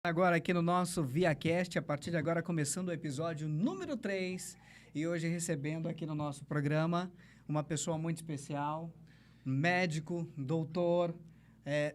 Agora aqui no nosso ViaCast, a partir de agora começando o episódio número 3 e hoje recebendo aqui no nosso programa uma pessoa muito especial, médico, doutor,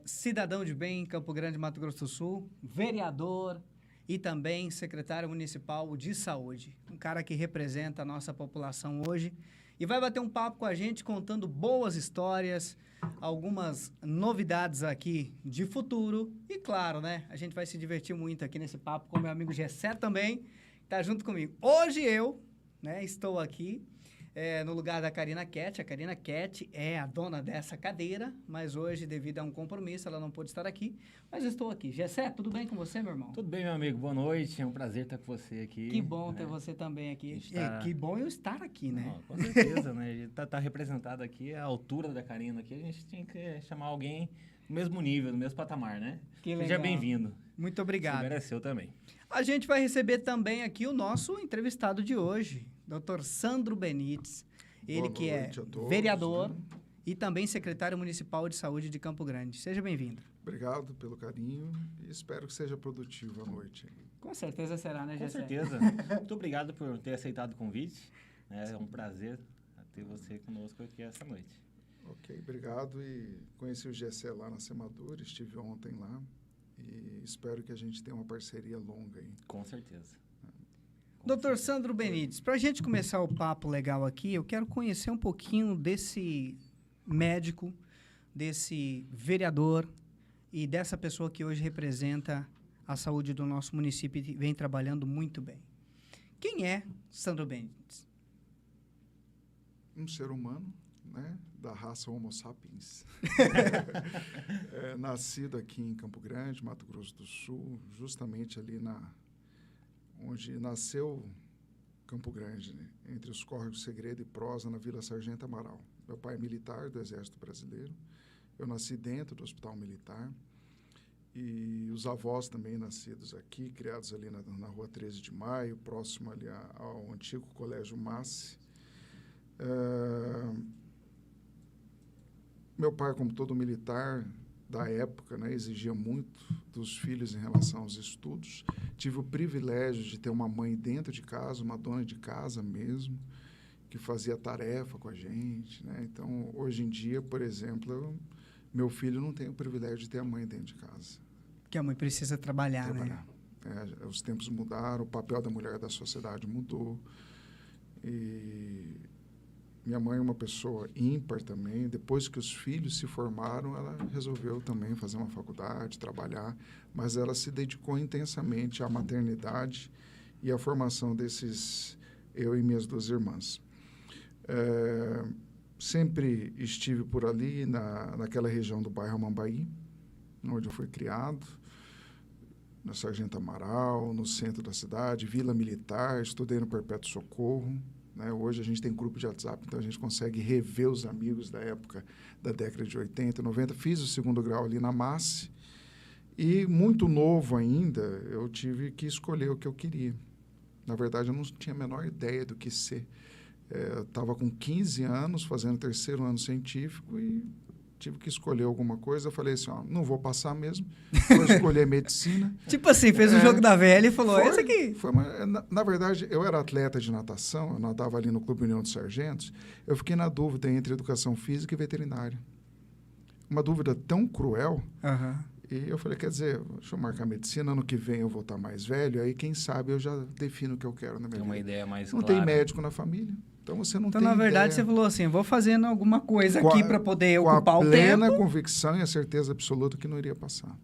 cidadão de bem em Campo Grande, Mato Grosso do Sul, vereador e também secretário municipal de saúde. Um cara que representa a nossa população hoje e vai bater um papo com a gente contando boas histórias, algumas novidades aqui de futuro e, claro, né, a gente vai se divertir muito aqui nesse papo com meu amigo Gessé também, que tá junto comigo. Hoje eu, né, estou aqui no lugar da Karina Cat. A Karina Cat é a dona dessa cadeira, mas hoje, devido a um compromisso, ela não pôde estar aqui, mas eu estou aqui. Gessé, tudo bem com você, meu irmão? Tudo bem, meu amigo. Boa noite. É um prazer estar com você aqui. Que bom ter você também aqui. Que bom eu estar aqui, né? Não, com certeza, né? Tá representado aqui a altura da Karina aqui. A gente tinha que chamar alguém do mesmo nível, do mesmo patamar, né? Que legal. Seja bem-vindo. Muito obrigado. Você mereceu também. A gente vai receber também aqui o nosso entrevistado de hoje, Dr. Sandro Benites. Ele que é vereador e também secretário municipal de saúde de Campo Grande. Seja bem-vindo. Obrigado pelo carinho e espero que seja produtivo a noite. Com certeza será, né, Gessé? Com certeza. Muito obrigado por ter aceitado o convite. É um prazer ter você conosco aqui essa noite. Ok, obrigado. E conheci o Gessé lá na Semadura, estive ontem lá e espero que a gente tenha uma parceria longa aí. Com certeza. Doutor Sandro Benites, para a gente começar o papo legal aqui, eu quero conhecer um pouquinho desse médico, desse vereador e dessa pessoa que hoje representa a saúde do nosso município e vem trabalhando muito bem. Quem é Sandro Benites? Um ser humano, né, da raça Homo sapiens. Nascido aqui em Campo Grande, Mato Grosso do Sul, justamente ali onde nasceu Campo Grande, né? Entre os córregos Segredo e Prosa, na Vila Sargento Amaral. Meu pai é militar do Exército Brasileiro. Eu nasci dentro do Hospital Militar. E os avós também nascidos aqui, criados ali na Rua 13 de Maio, próximo ali ao antigo Colégio Massi. Meu pai, como todo militar da época, né, exigia muito dos filhos em relação aos estudos. Tive o privilégio de ter uma mãe dentro de casa, uma dona de casa mesmo, que fazia tarefa com a gente, né? Então, hoje em dia, por exemplo, meu filho não tem o privilégio de ter a mãe dentro de casa. Que a mãe precisa trabalhar. Né? Os tempos mudaram, o papel da mulher da sociedade mudou. E minha mãe é uma pessoa ímpar também. Depois que os filhos se formaram, ela resolveu também fazer uma faculdade, trabalhar, mas ela se dedicou intensamente à maternidade e à formação eu e minhas duas irmãs. Sempre estive por ali, naquela região do bairro Amambaí, onde eu fui criado, na Sargento Amaral, no centro da cidade, Vila Militar, estudei no Perpétuo Socorro. Né? Hoje a gente tem grupo de WhatsApp, então a gente consegue rever os amigos da época, da década de 80, 90. Fiz o segundo grau ali na Massi e, muito novo ainda, eu tive que escolher o que eu queria. Na verdade, eu não tinha a menor ideia do que ser. Eu estava com 15 anos, fazendo terceiro ano científico e tive que escolher alguma coisa. Eu falei assim, não vou passar mesmo, vou escolher medicina. Tipo assim, fez o jogo da velha e falou, esse aqui. Na verdade, eu era atleta de natação, eu nadava ali no Clube União dos Sargentos. Eu fiquei na dúvida entre educação física e veterinária. Uma dúvida tão cruel. E eu falei, quer dizer, deixa eu marcar medicina, ano que vem eu vou estar mais velho, aí quem sabe eu já defino o que eu quero na minha vida. Tem uma ideia mais clara. Não tem médico na família. Então, você não tem na verdade, ideia. Você falou assim, vou fazendo alguma coisa aqui para poder ocupar o tempo. Com a plena convicção e a certeza absoluta que não iria passar.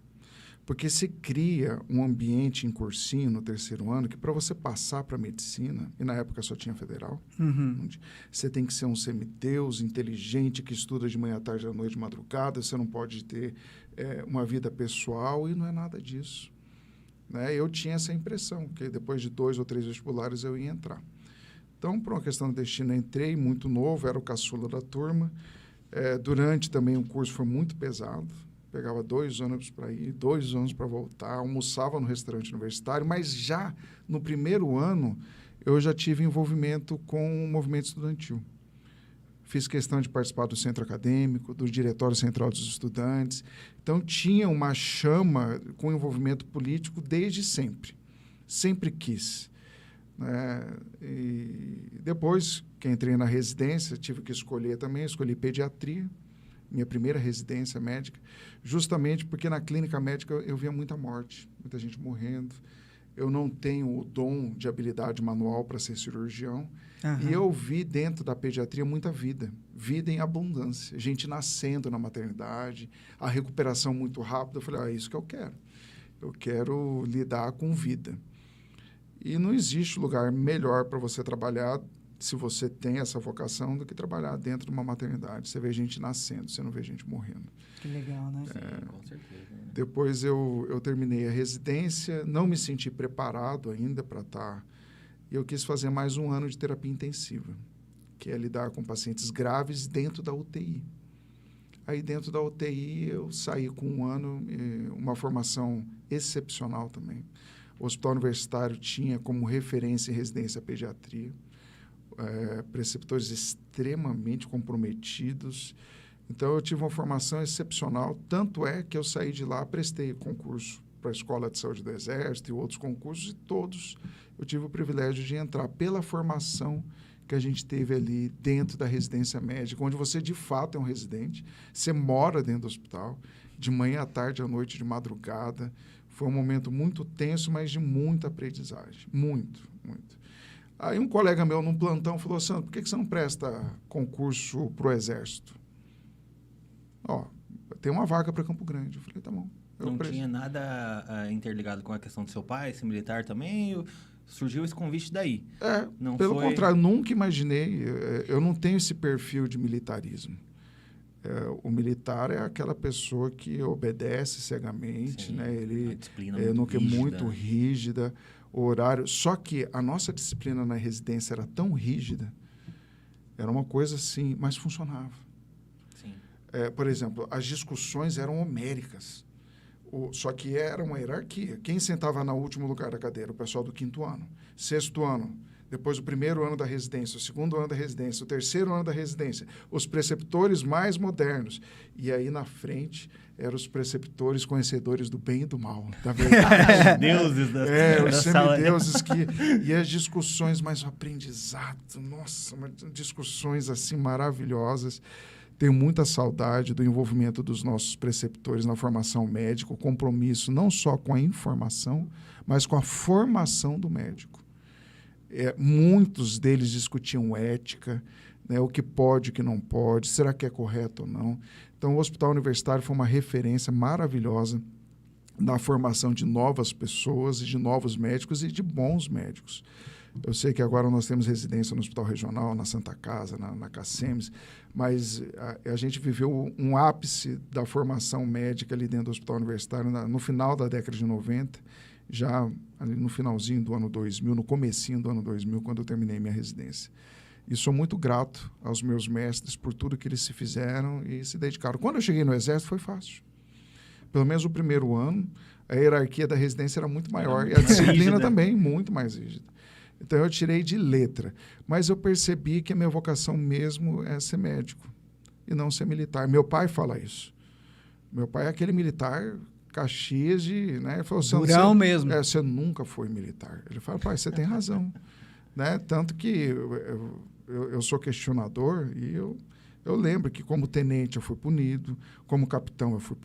Porque se cria um ambiente em cursinho no terceiro ano que para você passar para medicina, e na época só tinha federal, você tem que ser um semideus, inteligente, que estuda de manhã, à tarde, à noite, de madrugada, você não pode ter uma vida pessoal e não é nada disso. Né? Eu tinha essa impressão, que depois de 2 ou 3 vestibulares eu ia entrar. Então, por uma questão de destino, entrei muito novo, era o caçula da turma. Durante também o curso foi muito pesado. Pegava 2 ônibus para ir, 2 ônibus para voltar, almoçava no restaurante universitário, mas já no primeiro ano eu já tive envolvimento com o movimento estudantil. fiz questão de participar do centro acadêmico, do diretório central dos estudantes. Então, tinha uma chama com envolvimento político desde sempre. Sempre quis. E depois que entrei na residência, tive que escolher também, escolhi pediatria, minha primeira residência médica, justamente porque na clínica médica eu via muita morte, muita gente morrendo. Eu não tenho o dom de habilidade manual para ser cirurgião. E eu vi dentro da pediatria muita vida, vida em abundância, gente nascendo na maternidade, a recuperação muito rápida. Eu falei, é isso que eu quero. Eu quero lidar com vida. E não existe lugar melhor para você trabalhar, se você tem essa vocação, do que trabalhar dentro de uma maternidade. Você vê gente nascendo, você não vê gente morrendo. Que legal, né? Sim, com certeza. Né? Depois eu terminei a residência, não me senti preparado ainda para estar... E eu quis fazer mais um ano de terapia intensiva, que é lidar com pacientes graves dentro da UTI. Aí, dentro da UTI, eu saí com um ano, uma formação excepcional também. O Hospital Universitário tinha como referência em residência a pediatria, preceptores extremamente comprometidos. Então, eu tive uma formação excepcional, tanto é que eu saí de lá, prestei concurso para a Escola de Saúde do Exército e outros concursos, e todos eu tive o privilégio de entrar pela formação que a gente teve ali dentro da residência médica, onde você, de fato, é um residente, você mora dentro do hospital, de manhã à tarde, à noite, de madrugada. Foi um momento muito tenso, mas de muita aprendizagem, muito, muito. Aí um colega meu, num plantão, falou, Sandro, por que você não presta concurso para o Exército? Tem uma vaga para Campo Grande. Eu falei, tá bom. Não tinha nada interligado com a questão do seu pai, esse militar também? Surgiu esse convite daí? Não pelo contrário, nunca imaginei. Eu não tenho esse perfil de militarismo. O militar é aquela pessoa que obedece cegamente, né? Ele nunca é muito rígida, o horário. Só que a nossa disciplina na residência era tão rígida, era uma coisa assim, mas funcionava. Sim. Por exemplo, as discussões eram homéricas. Só que era uma hierarquia. Quem sentava no último lugar da cadeira? O pessoal do 5º ano, 6º ano, depois o 1º ano da residência, o 2º ano da residência, o 3º ano da residência, os preceptores mais modernos. E aí, na frente, eram os preceptores conhecedores do bem e do mal, da verdade. Deuses os semideuses e as discussões, mais o aprendizado. Nossa, discussões assim maravilhosas. Tenho muita saudade do envolvimento dos nossos preceptores na formação médica, o compromisso não só com a informação, mas com a formação do médico. Muitos deles discutiam ética, né, o que pode, o que não pode, será que é correto ou não. Então, o Hospital Universitário foi uma referência maravilhosa na formação de novas pessoas, e de novos médicos e de bons médicos. Eu sei que agora nós temos residência no Hospital Regional, na Santa Casa, na CACEMS, mas a gente viveu um ápice da formação médica ali dentro do Hospital Universitário no final da década de 90, já ali no finalzinho do ano 2000, no comecinho do ano 2000, quando eu terminei minha residência. E sou muito grato aos meus mestres por tudo que eles se fizeram e se dedicaram. Quando eu cheguei no Exército, foi fácil. Pelo menos o primeiro ano, a hierarquia da residência era muito maior, e a disciplina também muito mais rígida. Então, eu tirei de letra. Mas eu percebi que a minha vocação mesmo é ser médico e não ser militar. Meu pai fala isso. Meu pai é aquele militar Caxias né? Ele falou, durão mesmo. Você nunca foi militar. Ele fala, pai, você tem razão. Né? Tanto que eu sou questionador e eu lembro que como tenente eu fui punido, como capitão eu fui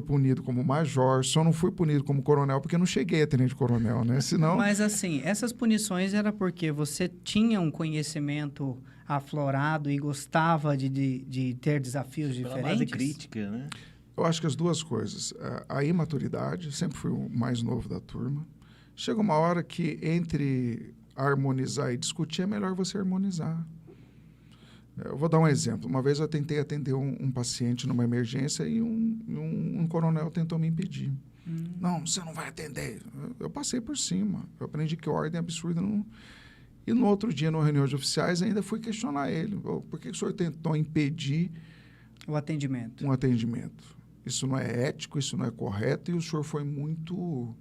punido como major, só não fui punido como coronel porque eu não cheguei a tenente-coronel, né? Senão... Mas assim, essas punições era porque você tinha um conhecimento aflorado e gostava de ter desafios diferentes? Pela base crítica, né? Eu acho que as duas coisas. A imaturidade, sempre fui o mais novo da turma. Chega uma hora que entre harmonizar e discutir é melhor você harmonizar. Eu vou dar um exemplo. Uma vez eu tentei atender um paciente numa emergência e um coronel tentou me impedir. Não, você não vai atender. Eu passei por cima. Eu aprendi que ordem absurda não... E no outro dia, numa reunião de oficiais, ainda fui questionar ele. Por que o senhor tentou impedir o atendimento? Um atendimento. Isso não é ético, isso não é correto. E o senhor foi muito... O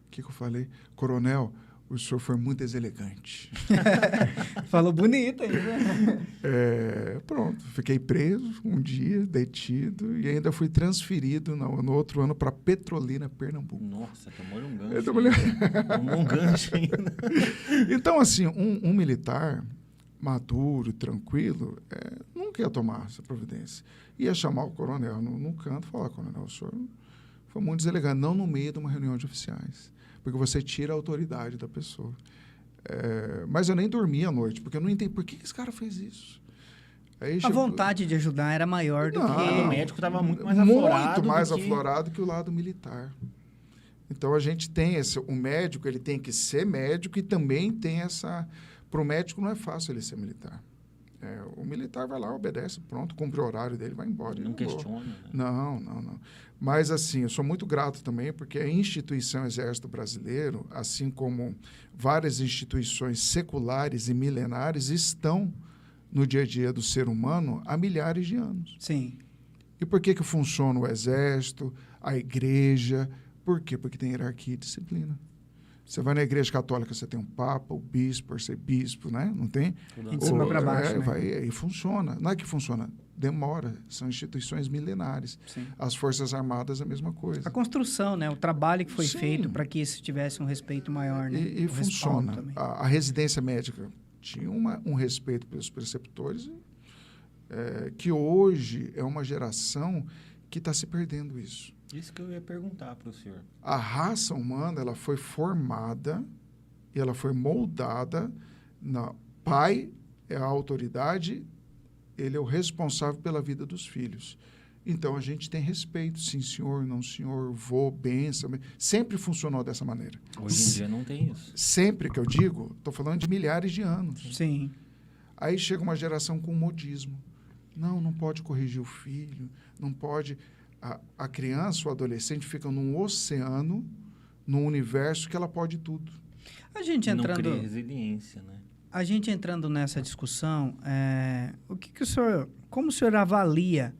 que eu falei? Coronel, O senhor foi muito deselegante. Falou bonito aí, né? Pronto, fiquei preso um dia, detido, e ainda fui transferido no outro ano para Petrolina, Pernambuco. Nossa, tomou um gancho. Tomou um gancho ainda. Então, assim, um militar maduro, tranquilo, nunca ia tomar essa providência. Ia chamar o coronel no canto e falar: coronel, o senhor foi muito deselegante, não no meio de uma reunião de oficiais, porque você tira a autoridade da pessoa. Mas eu nem dormia à noite, porque eu não entendi por que esse cara fez isso. Aí A vontade de ajudar era maior do que... O médico estava muito mais aflorado. Muito mais aflorado que o lado militar. Então, a gente tem o médico, ele tem que ser médico e também tem essa... Para o médico não é fácil ele ser militar. O militar vai lá, obedece, pronto, cumpre o horário dele, vai embora. Não questiona. Né? Não. Mas, assim, eu sou muito grato também, porque a instituição Exército Brasileiro, assim como várias instituições seculares e milenares, estão no dia a dia do ser humano há milhares de anos. Sim. E por que funciona o Exército, a Igreja? Por quê? Porque tem hierarquia e disciplina. Você vai na Igreja Católica, você tem um Papa, o Bispo, Arcebispo, né? Não tem? De cima para baixo, né? E funciona. Não é que funciona, demora. São instituições milenares. Sim. As Forças Armadas, a mesma coisa. A construção, né? O trabalho que foi feito para que isso tivesse um respeito maior, né? E funciona. A residência médica tinha um respeito pelos preceptores, que hoje é uma geração que está se perdendo isso. Isso que eu ia perguntar para o senhor. A raça humana, ela foi formada e ela foi moldada. Pai é a autoridade, ele é o responsável pela vida dos filhos. Então, a gente tem respeito. Sim, senhor, não, senhor, vô, benção. Sempre funcionou dessa maneira. Hoje em dia não tem isso. Sempre que eu digo, estou falando de milhares de anos. Sim. Aí chega uma geração com modismo. Não pode corrigir o filho, não pode... A criança, o adolescente, fica num oceano, num universo que ela pode tudo. A gente entrando... Não cria resiliência, né? A gente entrando nessa discussão, como o senhor avalia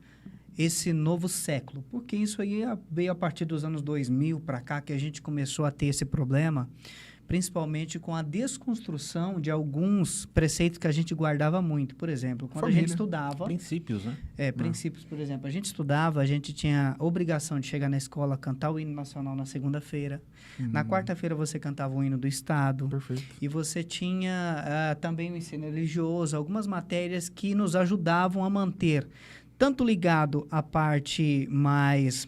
esse novo século? Porque isso aí veio a partir dos anos 2000 para cá, que a gente começou a ter esse problema, principalmente com a desconstrução de alguns preceitos que a gente guardava muito. Por exemplo, quando a gente estudava... Princípios, né? Princípios, por exemplo. A gente estudava, a gente tinha a obrigação de chegar na escola, cantar o hino nacional na segunda-feira. Na quarta-feira você cantava o hino do Estado. Perfeito. E você tinha também o ensino religioso, algumas matérias que nos ajudavam a manter, tanto ligado à parte mais,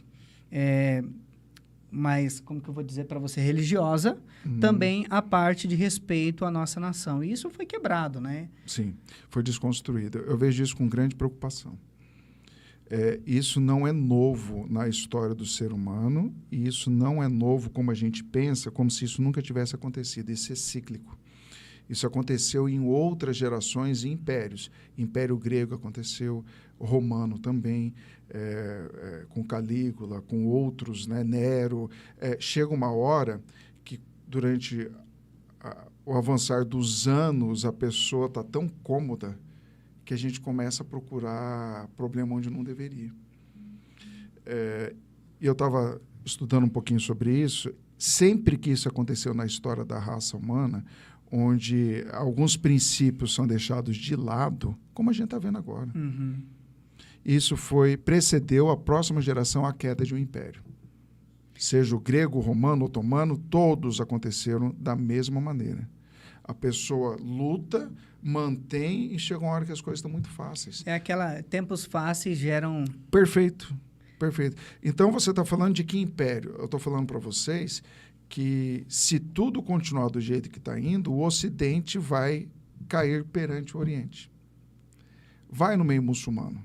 como que eu vou dizer para você, religiosa, também a parte de respeito à nossa nação. E isso foi quebrado, né? Sim, foi desconstruído. Eu vejo isso com grande preocupação. Isso não é novo na história do ser humano, e isso não é novo como a gente pensa, como se isso nunca tivesse acontecido. Isso é cíclico. Isso aconteceu em outras gerações e impérios. Império grego aconteceu, o romano também, com Calígula, com outros, né, Nero. Chega uma hora que, durante o avançar dos anos, a pessoa está tão cômoda que a gente começa a procurar problema onde não deveria. E eu estava estudando um pouquinho sobre isso. Sempre que isso aconteceu na história da raça humana, onde alguns princípios são deixados de lado, como a gente está vendo agora. Isso precedeu a próxima geração à queda de um império. Seja o grego, o romano, o otomano, todos aconteceram da mesma maneira. A pessoa luta, mantém e chega uma hora que as coisas estão muito fáceis. Tempos fáceis geram... Perfeito. Então, você está falando de que império? Eu estou falando para vocês que, se tudo continuar do jeito que está indo, o Ocidente vai cair perante o Oriente. Vai no meio muçulmano.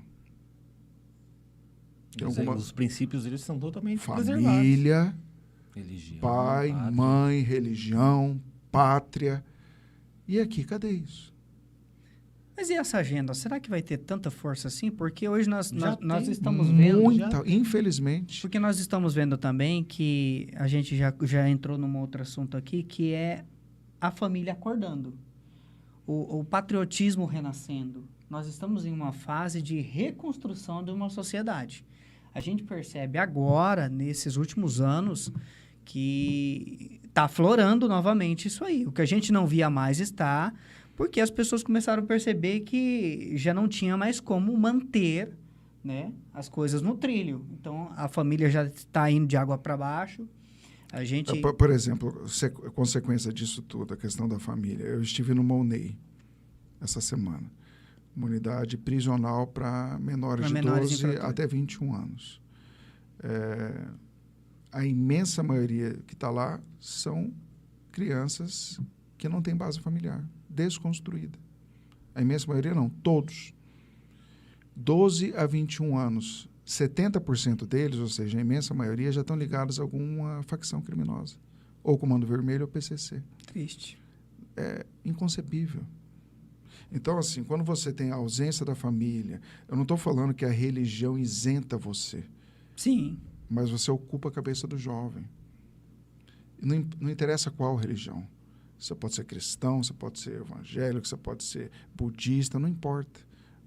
Os princípios, eles são totalmente família, religião, pai, pátria. Mãe, religião, pátria. E aqui, cadê isso? Mas e essa agenda? Será que vai ter tanta força assim? Porque hoje nós estamos vendo... Muita, infelizmente. Porque nós estamos vendo também que a gente já entrou num outro assunto aqui, que é a família acordando. O patriotismo renascendo. Nós estamos em uma fase de reconstrução de uma sociedade. A gente percebe agora, nesses últimos anos, que tá aflorando novamente isso aí. O que a gente não via mais está, porque as pessoas começaram a perceber que já não tinha mais como manter, né, as coisas no trilho. Então, a família já está indo de água para baixo. A gente... Por exemplo, consequência disso tudo, a questão da família. Eu estive no Money essa semana. Uma unidade prisional para menores de 12 até 21 anos. A imensa maioria que está lá são crianças que não têm base familiar, desconstruída. A imensa maioria não, todos. 12 a 21 anos, 70% deles, ou seja, a imensa maioria, já estão ligados a alguma facção criminosa. Ou Comando Vermelho ou PCC. Triste. É inconcebível. Então, assim, quando você tem a ausência da família, eu não estou falando que a religião isenta você. Sim. Mas você ocupa a cabeça do jovem. E não interessa qual religião. Você pode ser cristão, você pode ser evangélico, você pode ser budista, não importa.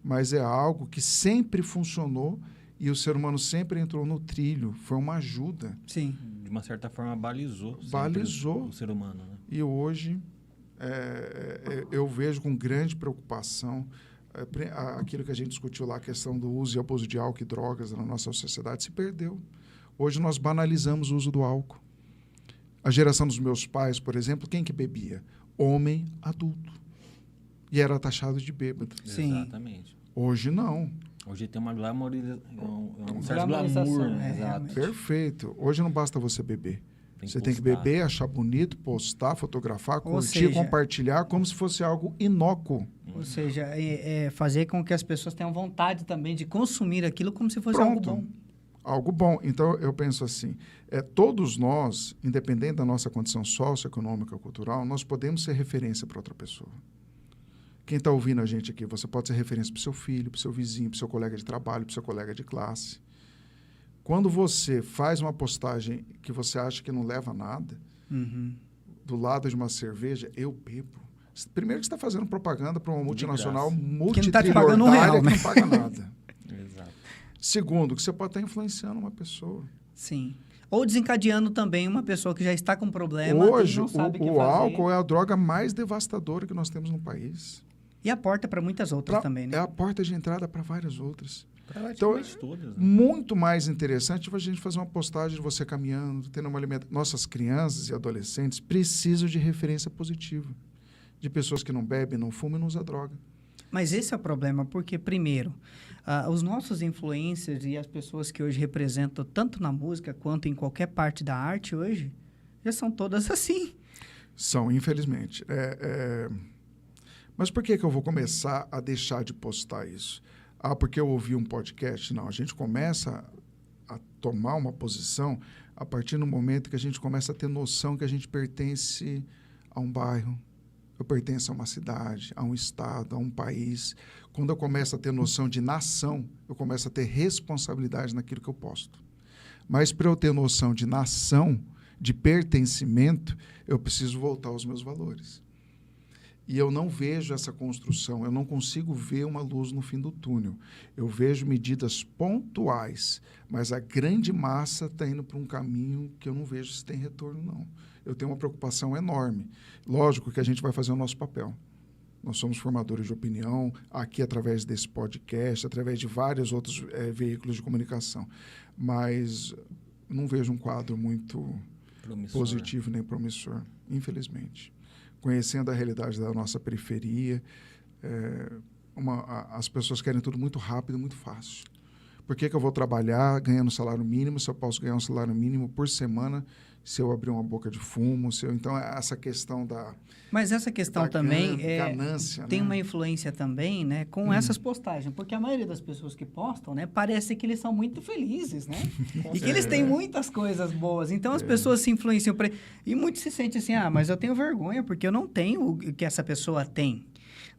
Mas é algo que sempre funcionou e o ser humano sempre entrou no trilho. Foi uma ajuda. Sim. De uma certa forma, balizou o ser humano. Né? E hoje, eu vejo com grande preocupação aquilo que a gente discutiu lá, a questão do uso e abuso de álcool e drogas na nossa sociedade, se perdeu. Hoje nós banalizamos o uso do álcool. A geração dos meus pais, por exemplo, quem que bebia? Homem adulto. E era taxado de bêbado. Sim. Exatamente. Hoje não. Hoje tem uma glamorização, um certo Glamorização, glamour, né? Exato. realmente. Perfeito. Hoje não basta você beber. Você tem que postar. beber, achar bonito, postar, fotografar, Ou curtir, seja, compartilhar, como se fosse algo inócuo. Ou seja, fazer com que as pessoas tenham vontade também de consumir aquilo como se fosse algo bom. Algo bom. Então, eu penso assim, todos nós, independente da nossa condição socioeconômica ou cultural, nós podemos ser referência para outra pessoa. Quem está ouvindo a gente aqui, você pode ser referência para o seu filho, para o seu vizinho, para o seu colega de trabalho, para o seu colega de classe. Quando você faz uma postagem que você acha que não leva a nada, do lado de uma cerveja, eu bebo. Primeiro que você está fazendo propaganda para uma multinacional multitrilionária que não paga nada. Exato. Segundo, que você pode estar influenciando uma pessoa. Sim. Ou desencadeando também uma pessoa que já está com problema Hoje, e não sabe o que fazer. O álcool é a droga mais devastadora que nós temos no país. E a porta para muitas outras também, né? É a porta de entrada para várias outras. Então, todas, né? Muito mais interessante a gente fazer uma postagem de você caminhando, tendo uma alimentação. Nossas crianças e adolescentes precisam de referência positiva. De pessoas que não bebem, não fumam e não usam droga. Mas esse é o problema, porque, primeiro, os nossos influencers e as pessoas que hoje representam tanto na música quanto em qualquer parte da arte hoje, já são todas assim. São, infelizmente. Mas por que eu vou começar a deixar de postar isso? Porque eu ouvi um podcast? Não, a gente começa a tomar uma posição a partir do momento que a gente começa a ter noção que a gente pertence a um bairro, eu pertenço a uma cidade, a um estado, a um país. Quando eu começo a ter noção de nação, eu começo a ter responsabilidade naquilo que eu posto. Mas para eu ter noção de nação, de pertencimento, eu preciso voltar aos meus valores. E eu não vejo essa construção, eu não consigo ver uma luz no fim do túnel. Eu vejo medidas pontuais, mas a grande massa está indo para um caminho que eu não vejo se tem retorno, não. Eu tenho uma preocupação enorme. Lógico que a gente vai fazer o nosso papel. Nós somos formadores de opinião, aqui através desse podcast, através de vários outros veículos de comunicação. Mas não vejo um quadro muito positivo nem promissor, infelizmente. Conhecendo a realidade da nossa periferia, as pessoas querem tudo muito rápido e muito fácil. Por que eu vou trabalhar ganhando salário mínimo se eu posso ganhar um salário mínimo por semana se eu abrir uma boca de fumo? Então, essa questão da... Mas essa questão também ganância, tem né? uma influência também, né, com essas postagens. Porque a maioria das pessoas que postam, né, parece que eles são muito felizes, né? E que eles têm muitas coisas boas. Então, as pessoas se influenciam. E muitos se sentem assim, mas eu tenho vergonha porque eu não tenho o que essa pessoa tem.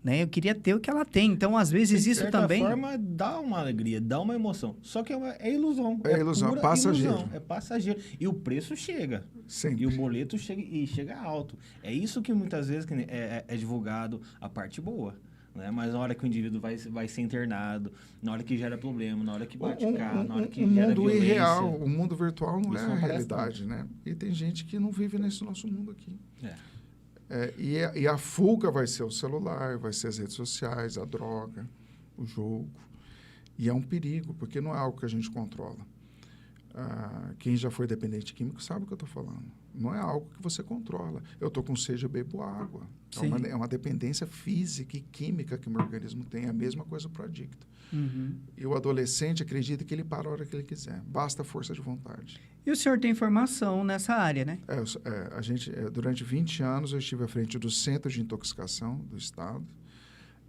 Né? Eu queria ter o que ela tem. Então, às vezes, isso também... De certa forma, dá uma alegria, dá uma emoção. Só que é ilusão. É ilusão, pura passageiro. Ilusão, é passageiro. E o preço chega. Sempre. E o boleto chega alto. É isso que muitas vezes é divulgado a parte boa. né? Mas na hora que o indivíduo vai ser internado, na hora que gera problema, na hora que bate carro, na hora que gera mundo violência... irreal, o mundo virtual não Isso é não a aparece realidade, né? E tem gente que não vive nesse nosso mundo aqui. É. E a fuga vai ser o celular, vai ser as redes sociais, a droga, o jogo. E é um perigo, porque não é algo que a gente controla. Quem já foi dependente químico sabe o que eu estou falando. Não é algo que você controla. Eu estou com sede, eu bebo água. É uma dependência física e química que o meu organismo tem. É a mesma coisa para o adicto. Uhum. E o adolescente acredita que ele para a hora que ele quiser. Basta a força de vontade. E o senhor tem formação nessa área, né? Durante 20 anos, eu estive à frente do Centro de Intoxicação do Estado.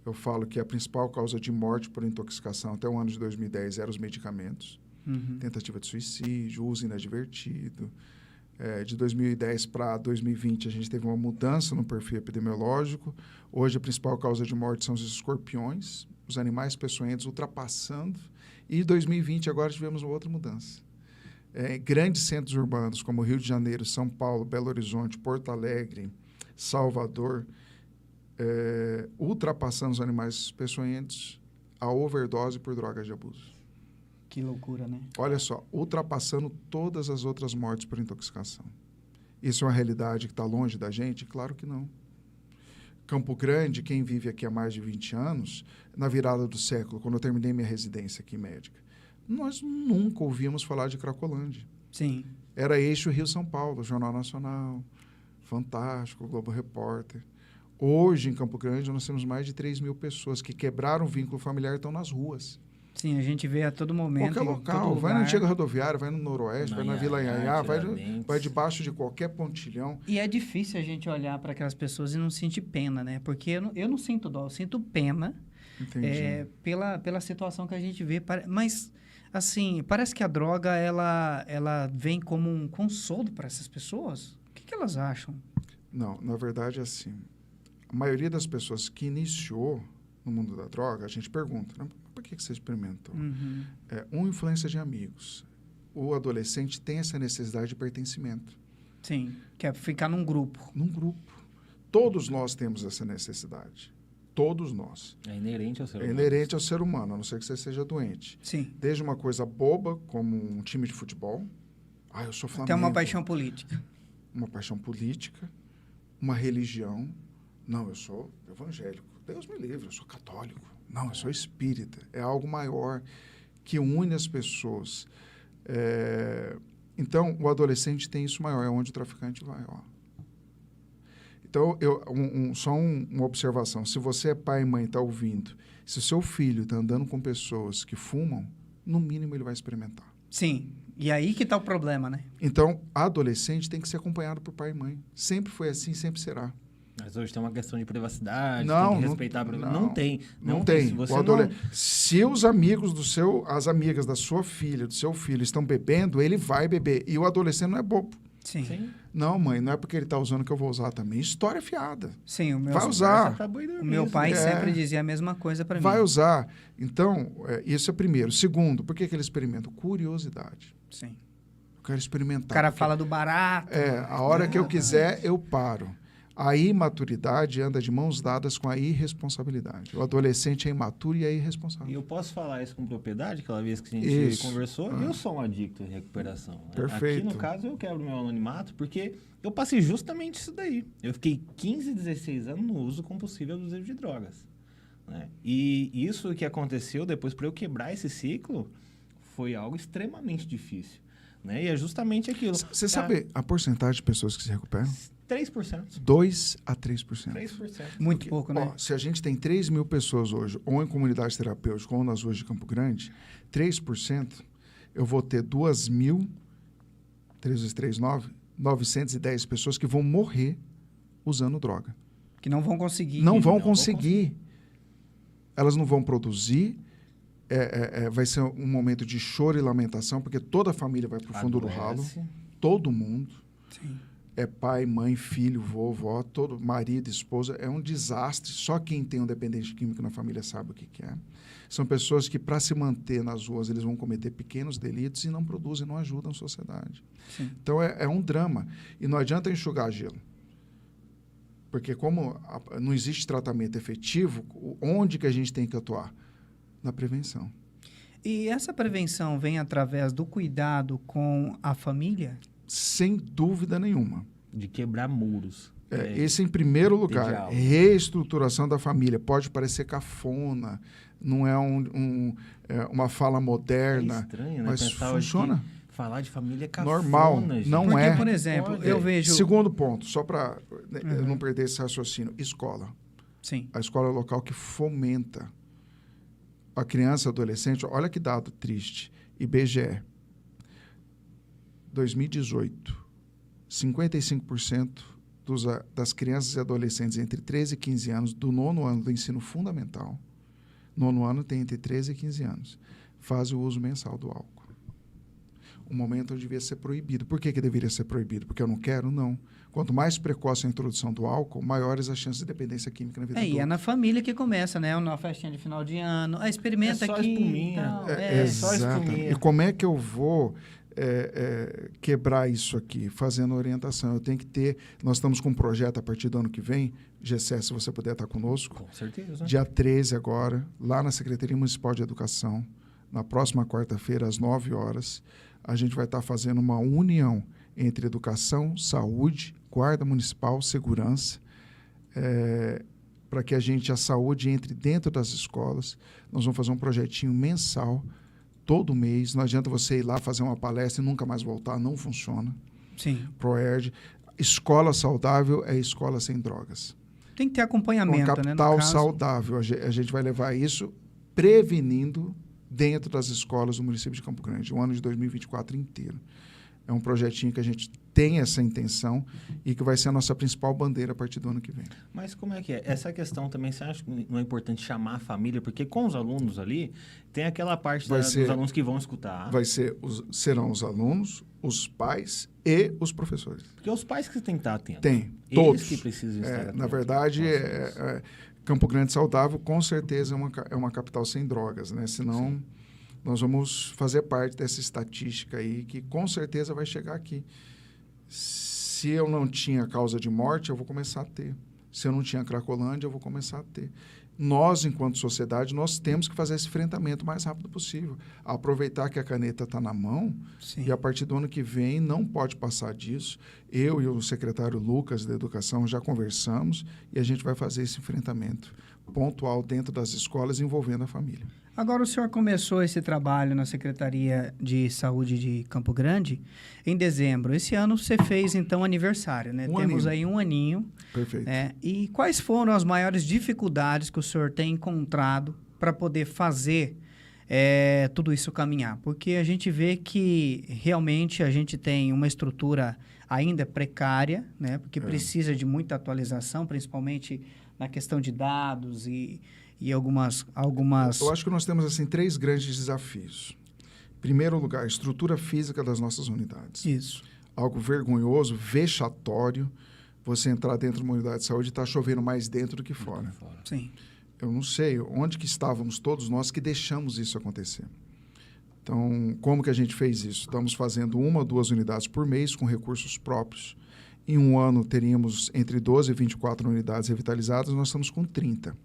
Eu falo que a principal causa de morte por intoxicação até o ano de 2010 eram os medicamentos. Uhum. Tentativa de suicídio, uso inadvertido. De 2010 para 2020, a gente teve uma mudança no perfil epidemiológico. Hoje, a principal causa de morte são os escorpiões, os animais peçonhentos ultrapassando. E em 2020, agora, tivemos uma outra mudança. Grandes centros urbanos, como Rio de Janeiro, São Paulo, Belo Horizonte, Porto Alegre, Salvador, ultrapassando os animais peçonhentos, a overdose por drogas de abuso. Que loucura, né? Olha só, ultrapassando todas as outras mortes por intoxicação. Isso é uma realidade que está longe da gente? Claro que não. Campo Grande, quem vive aqui há mais de 20 anos, na virada do século, quando eu terminei minha residência aqui médica, nós nunca ouvíamos falar de Cracolândia. Sim. Era eixo Rio-São Paulo, Jornal Nacional, Fantástico, Globo Repórter. Hoje, em Campo Grande, nós temos mais de 3 mil pessoas que quebraram o vínculo familiar e estão nas ruas. Sim, a gente vê a todo momento. Qualquer local, vai na antiga rodoviária, vai no Noroeste, vai na Vila Iaiá, vai debaixo de qualquer pontilhão. E é difícil a gente olhar para aquelas pessoas e não sentir pena, né? Porque eu não sinto dó, eu sinto pena pela situação que a gente vê. Mas, assim, parece que a droga, ela vem como um consolo para essas pessoas. O que elas acham? Não, na verdade, é assim. A maioria das pessoas que iniciou no mundo da droga, a gente pergunta, né? Por que você experimentou? Uhum. Influência de amigos. O adolescente tem essa necessidade de pertencimento. Sim, que é ficar num grupo. Num grupo. Todos nós temos essa necessidade. Todos nós. É inerente ao ser humano. É inerente ao ser humano, a não ser que você seja doente. Sim. Desde uma coisa boba, como um time de futebol. Eu sou Flamengo. Até uma paixão política. Uma paixão política. Uma religião. Não, eu sou evangélico. Deus me livre, eu sou católico. Não, eu sou espírita. É algo maior que une as pessoas. Então, o adolescente tem isso maior, é onde o traficante vai. Então, só uma observação. Se você é pai e mãe e está ouvindo, se o seu filho está andando com pessoas que fumam, no mínimo ele vai experimentar. Sim, e aí que está o problema, né? Então, adolescente tem que ser acompanhado por pai e mãe. Sempre foi assim, sempre será. Mas hoje tem uma questão de privacidade, não, tem que respeitar a privacidade. Não tem. Se, você se os amigos as amigas da sua filha, do seu filho estão bebendo, ele vai beber. E o adolescente não é bobo. Sim. Não, mãe, não é porque ele está usando que eu vou usar também. História fiada. Sim, vai usar. O meu pai sempre dizia a mesma coisa para mim. Vai usar. Então, isso é primeiro. Segundo, por que ele experimenta? Curiosidade. Sim. Eu quero experimentar. O cara fala do barato. A hora que eu quiser, eu paro. A imaturidade anda de mãos dadas com a irresponsabilidade. O adolescente é imaturo e é irresponsável. E eu posso falar isso com propriedade, aquela vez que a gente conversou? Eu sou um adicto em recuperação. Perfeito. Aqui, no caso, eu quebro meu anonimato, porque eu passei justamente isso daí. Eu fiquei 15, 16 anos no uso compulsivo e abusivo de drogas. Né? E isso que aconteceu depois, para eu quebrar esse ciclo, foi algo extremamente difícil. Né? E é justamente aquilo. Você sabe a porcentagem de pessoas que se recuperam? 3%. 2 a 3%. 3%. Muito pouco, né? Se a gente tem 3 mil pessoas hoje, ou em comunidade terapêutica, ou nas ruas de Campo Grande, 3%, eu vou ter 910 pessoas que vão morrer usando droga. Que não vão conseguir. Não vão conseguir. Elas não vão produzir. Vai ser um momento de choro e lamentação, porque toda a família vai para o fundo do ralo. Todo mundo. Sim. É pai, mãe, filho, vovó, todo marido, esposa. É um desastre. Só quem tem um dependente químico na família sabe o que é. São pessoas que, para se manter nas ruas, eles vão cometer pequenos delitos e não produzem, não ajudam a sociedade. Sim. Então, é um drama. E não adianta enxugar gelo. Porque como não existe tratamento efetivo, onde que a gente tem que atuar? Na prevenção. E essa prevenção vem através do cuidado com a família? Sem dúvida nenhuma. De quebrar muros. Esse em primeiro lugar. Diálogo. Reestruturação da família. Pode parecer cafona, não é uma fala moderna. É estranho, né? Mas Pensar funciona. Hoje que falar de família é cafona, Normal, gente. não Porque, é. por exemplo, eu vejo... Segundo ponto, só para eu não perder esse raciocínio. Escola. Sim. A escola é o local que fomenta a criança, adolescente. Olha que dado triste. IBGE. 2018. 55% das crianças e adolescentes entre 13 e 15 anos do 9º ano do ensino fundamental, 9º ano tem entre 13 e 15 anos, fazem o uso mensal do álcool. Um momento onde devia ser proibido. Por que deveria ser proibido? Porque eu não quero? Não. Quanto mais precoce a introdução do álcool, maiores as chances de dependência química na vida E adulta. é na família que começa, né? Uma festinha de final de ano. Experimenta É só aqui. espuminha. Tal. Só Exato. espuminha. E como é que eu vou quebrar isso aqui? Fazendo orientação. Eu tenho que ter... Nós estamos com um projeto a partir do ano que vem. Gessé, se você puder estar conosco. Com certeza. Dia 13 agora, lá na Secretaria Municipal de Educação, na próxima quarta-feira, às 9 horas, a gente vai estar fazendo uma união entre educação, saúde, guarda municipal, segurança, para que a saúde entre dentro das escolas. Nós vamos fazer um projetinho mensal, todo mês. Não adianta você ir lá fazer uma palestra e nunca mais voltar, não funciona. Sim. ProERD. Escola saudável é escola sem drogas. Tem que ter acompanhamento, Com né? capital No caso. saudável. A gente vai levar isso prevenindo dentro das escolas do município de Campo Grande, o ano de 2024 inteiro. É um projetinho que a gente tem essa intenção e que vai ser a nossa principal bandeira a partir do ano que vem. Mas como é que é? Essa questão também, você acha que não é importante chamar a família? Porque com os alunos ali, tem aquela parte dos alunos que vão escutar. Serão os alunos, os pais e os professores. Porque os pais que têm que estar atentos. Tem, Eles todos. que precisam estar atentos. Na verdade, Campo Grande Saudável, com certeza, é uma capital sem drogas, né? Senão... Sim. Nós vamos fazer parte dessa estatística aí, que com certeza vai chegar aqui. Se eu não tinha causa de morte, eu vou começar a ter. Se eu não tinha Cracolândia, eu vou começar a ter. Nós, enquanto sociedade, nós temos que fazer esse enfrentamento o mais rápido possível. Aproveitar que a caneta está na mão. Sim. E a partir do ano que vem não pode passar disso. Eu e o secretário Lucas da Educação já conversamos e a gente vai fazer esse enfrentamento pontual dentro das escolas envolvendo a família. Agora, o senhor começou esse trabalho na Secretaria de Saúde de Campo Grande em dezembro. Esse ano você fez, então, aniversário, né? Temos aí um aninho. Perfeito. E quais foram as maiores dificuldades que o senhor tem encontrado para poder fazer tudo isso caminhar? Porque a gente vê que realmente a gente tem uma estrutura ainda precária, né? Porque precisa de muita atualização, principalmente na questão de dados e algumas... Eu acho que nós temos, assim, 3 grandes desafios. Em primeiro lugar, a estrutura física das nossas unidades. Isso. Algo vergonhoso, vexatório, você entrar dentro de uma unidade de saúde e está chovendo mais dentro do que fora. Sim. Eu não sei onde que estávamos todos nós que deixamos isso acontecer. Então, como que a gente fez isso? Estamos fazendo 1 ou 2 unidades por mês com recursos próprios. Em um ano, teríamos entre 12 e 24 unidades revitalizadas, nós estamos com 30.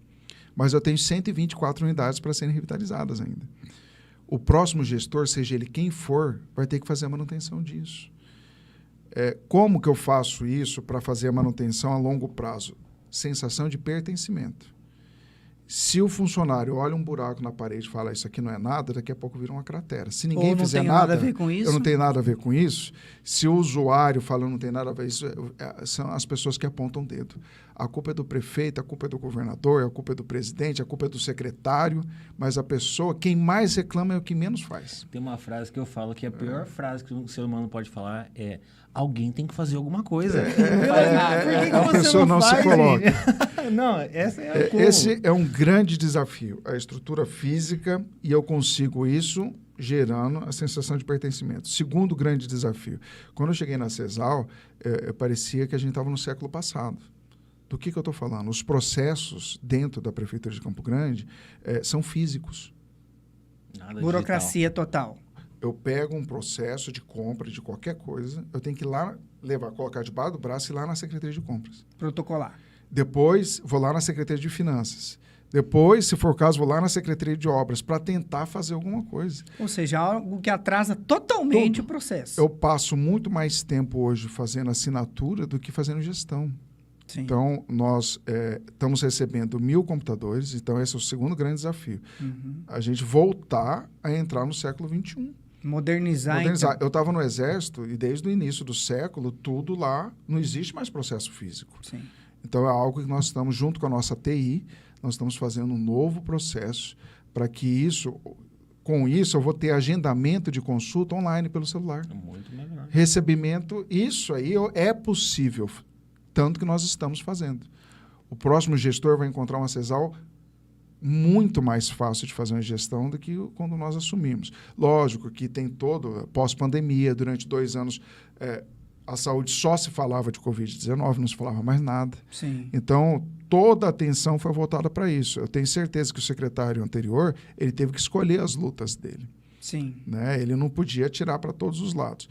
Mas eu tenho 124 unidades para serem revitalizadas ainda. O próximo gestor, seja ele quem for, vai ter que fazer a manutenção disso. Como que eu faço isso para fazer a manutenção a longo prazo? Sensação de pertencimento. Se o funcionário olha um buraco na parede e fala isso aqui não é nada, daqui a pouco vira uma cratera. Se ninguém fizer nada, a ver com isso. Eu não tenho nada a ver com isso. Se o usuário fala eu não tem nada a ver com isso, são as pessoas que apontam o dedo. A culpa é do prefeito, a culpa é do governador, a culpa é do presidente, a culpa é do secretário, mas a pessoa, quem mais reclama é o que menos faz. Tem uma frase que eu falo que a pior frase que o ser humano pode falar é: alguém tem que fazer alguma coisa. Por que a pessoa não se coloca. Não, essa é a Esse é um grande desafio, a estrutura física, e eu consigo isso gerando a sensação de pertencimento. Segundo grande desafio, quando eu cheguei na CESAL, parecia que a gente estava no século passado. Do que eu estou falando? Os processos dentro da Prefeitura de Campo Grande são físicos. Nada burocracia total. Eu pego um processo de compra de qualquer coisa, eu tenho que ir lá, colocar debaixo do braço e ir lá na Secretaria de Compras. Protocolar. Depois, vou lá na Secretaria de Finanças. Depois, se for o caso, vou lá na Secretaria de Obras para tentar fazer alguma coisa. Ou seja, algo que atrasa totalmente Tudo. o processo. Eu passo muito mais tempo hoje fazendo assinatura do que fazendo gestão. Sim. Então, nós estamos recebendo 1.000 computadores, então esse é o segundo grande desafio. A gente voltar a entrar no século XXI. Modernizar. Modernizar. Então. Eu estava no Exército e desde o início do século, tudo lá, não existe mais processo físico. Sim. Então, é algo que nós estamos, junto com a nossa TI, nós estamos fazendo um novo processo para que isso, com isso, eu vou ter agendamento de consulta online pelo celular. Muito melhor. Recebimento, isso aí é possível, tanto que nós estamos fazendo. O próximo gestor vai encontrar uma CESAL muito mais fácil de fazer uma gestão do que quando nós assumimos. Lógico que tem todo, pós-pandemia, durante 2 anos, a saúde só se falava de Covid-19, não se falava mais nada. Sim. Então, toda a atenção foi voltada para isso. Eu tenho certeza que o secretário anterior, ele teve que escolher as lutas dele. Sim. Né? Ele não podia atirar para todos os lados.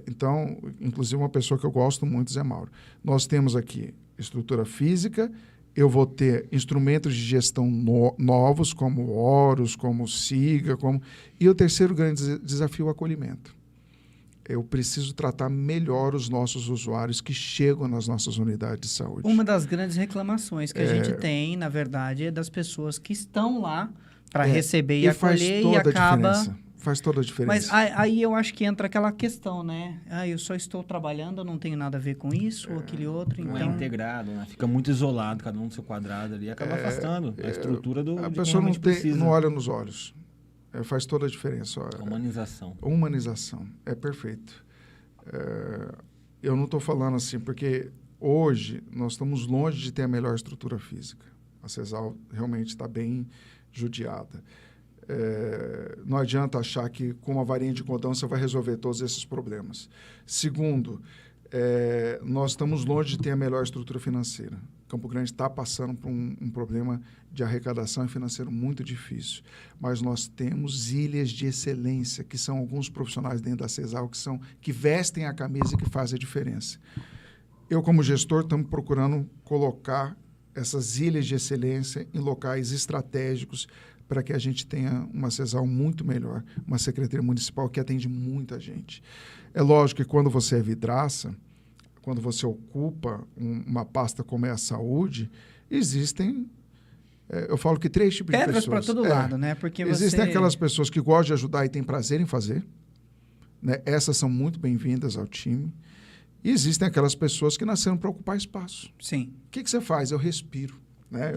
Então, inclusive uma pessoa que eu gosto muito, Zé Mauro. Nós temos aqui estrutura física, eu vou ter instrumentos de gestão novos, como o Horus, como o SIGA, e o terceiro grande desafio, o acolhimento. Eu preciso tratar melhor os nossos usuários que chegam nas nossas unidades de saúde. Uma das grandes reclamações que a gente tem, na verdade, é das pessoas que estão lá para receber e acolher e acaba... Faz toda a diferença. Mas aí eu acho que entra aquela questão, né? Eu só estou trabalhando, eu não tenho nada a ver com isso ou aquele outro. Não então... é integrado, né? Fica muito isolado, cada um no seu quadrado ali, acaba afastando a estrutura do A de pessoa precisa. não olha nos olhos. Faz toda a diferença. Humanização. Humanização. É perfeito. Eu não estou falando assim, porque hoje nós estamos longe de ter a melhor estrutura física. A CESAL realmente está bem judiada. Não adianta achar que com uma varinha de condão você vai resolver todos esses problemas. Segundo, nós estamos longe de ter a melhor estrutura financeira. Campo Grande está passando por um problema de arrecadação e financeiro muito difícil. Mas nós temos ilhas de excelência, que são alguns profissionais dentro da CESAL que vestem a camisa e que fazem a diferença. Eu, como gestor, estamos procurando colocar essas ilhas de excelência em locais estratégicos para que a gente tenha uma CESAL muito melhor, uma secretaria municipal que atende muita gente. É lógico que quando você é vidraça, quando você ocupa uma pasta como é a saúde, existem, eu falo que 3 tipos de pessoas. Pedras para todo lado, né? Porque existem aquelas pessoas que gostam de ajudar e têm prazer em fazer, né? Essas são muito bem-vindas ao time. E existem aquelas pessoas que nasceram para ocupar espaço. Sim. O que você faz? Eu respiro. Né?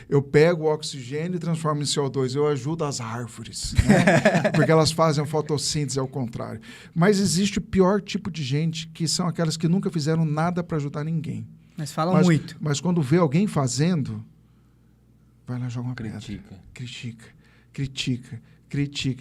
Eu pego o oxigênio e transformo em CO2. Eu ajudo as árvores, né? Porque elas fazem a fotossíntese ao contrário. Mas existe o pior tipo de gente, que são aquelas que nunca fizeram nada para ajudar ninguém. Mas falam muito. Mas quando vê alguém fazendo, vai lá e joga uma pedra. Critica.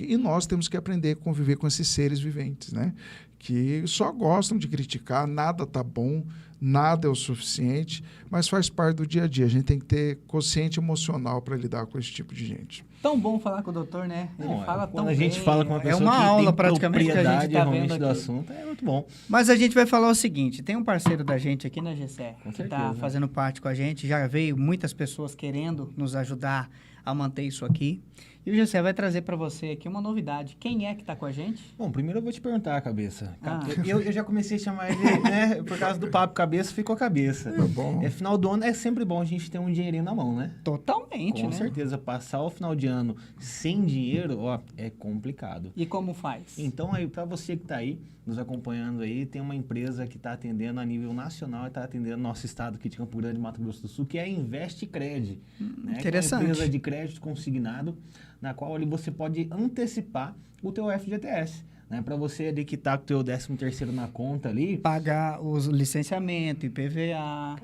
E nós temos que aprender a conviver com esses seres viventes, né? Que só gostam de criticar, nada tá bom, nada é o suficiente, mas faz parte do dia a dia. A gente tem que ter consciente emocional para lidar com esse tipo de gente. Tão bom falar com o doutor, né? Ele fala tão bem. Quando a gente fala com uma pessoa uma que aula tem praticamente que a gente está vendo aqui. do assunto, é muito bom. Mas a gente vai falar o seguinte, tem um parceiro da gente aqui na GCE, que está certeza. fazendo parte com a gente, já veio muitas pessoas querendo nos ajudar a manter isso aqui. E o GCE vai trazer para você aqui uma novidade. Quem é que está com a gente? Bom, primeiro eu vou te perguntar, Cabeça. Eu já comecei a chamar ele, né? Por causa do papo Cabeça, ficou Cabeça. Tá bom. Final do ano é sempre bom a gente ter um dinheirinho na mão, né? Totalmente, Com né? certeza. Passar o final de ano sem dinheiro, é complicado. E como faz? Então, aí, para você que está aí, nos acompanhando aí, tem uma empresa que está atendendo a nível nacional e está atendendo nosso estado aqui de Campo Grande, Mato Grosso do Sul, que é a InvestCred. Né? Interessante. Que é uma empresa de crédito consignado, na qual ali você pode antecipar o teu FGTS. Né, para você ali que tá com o teu 13º na conta ali. Pagar os licenciamento, IPVA.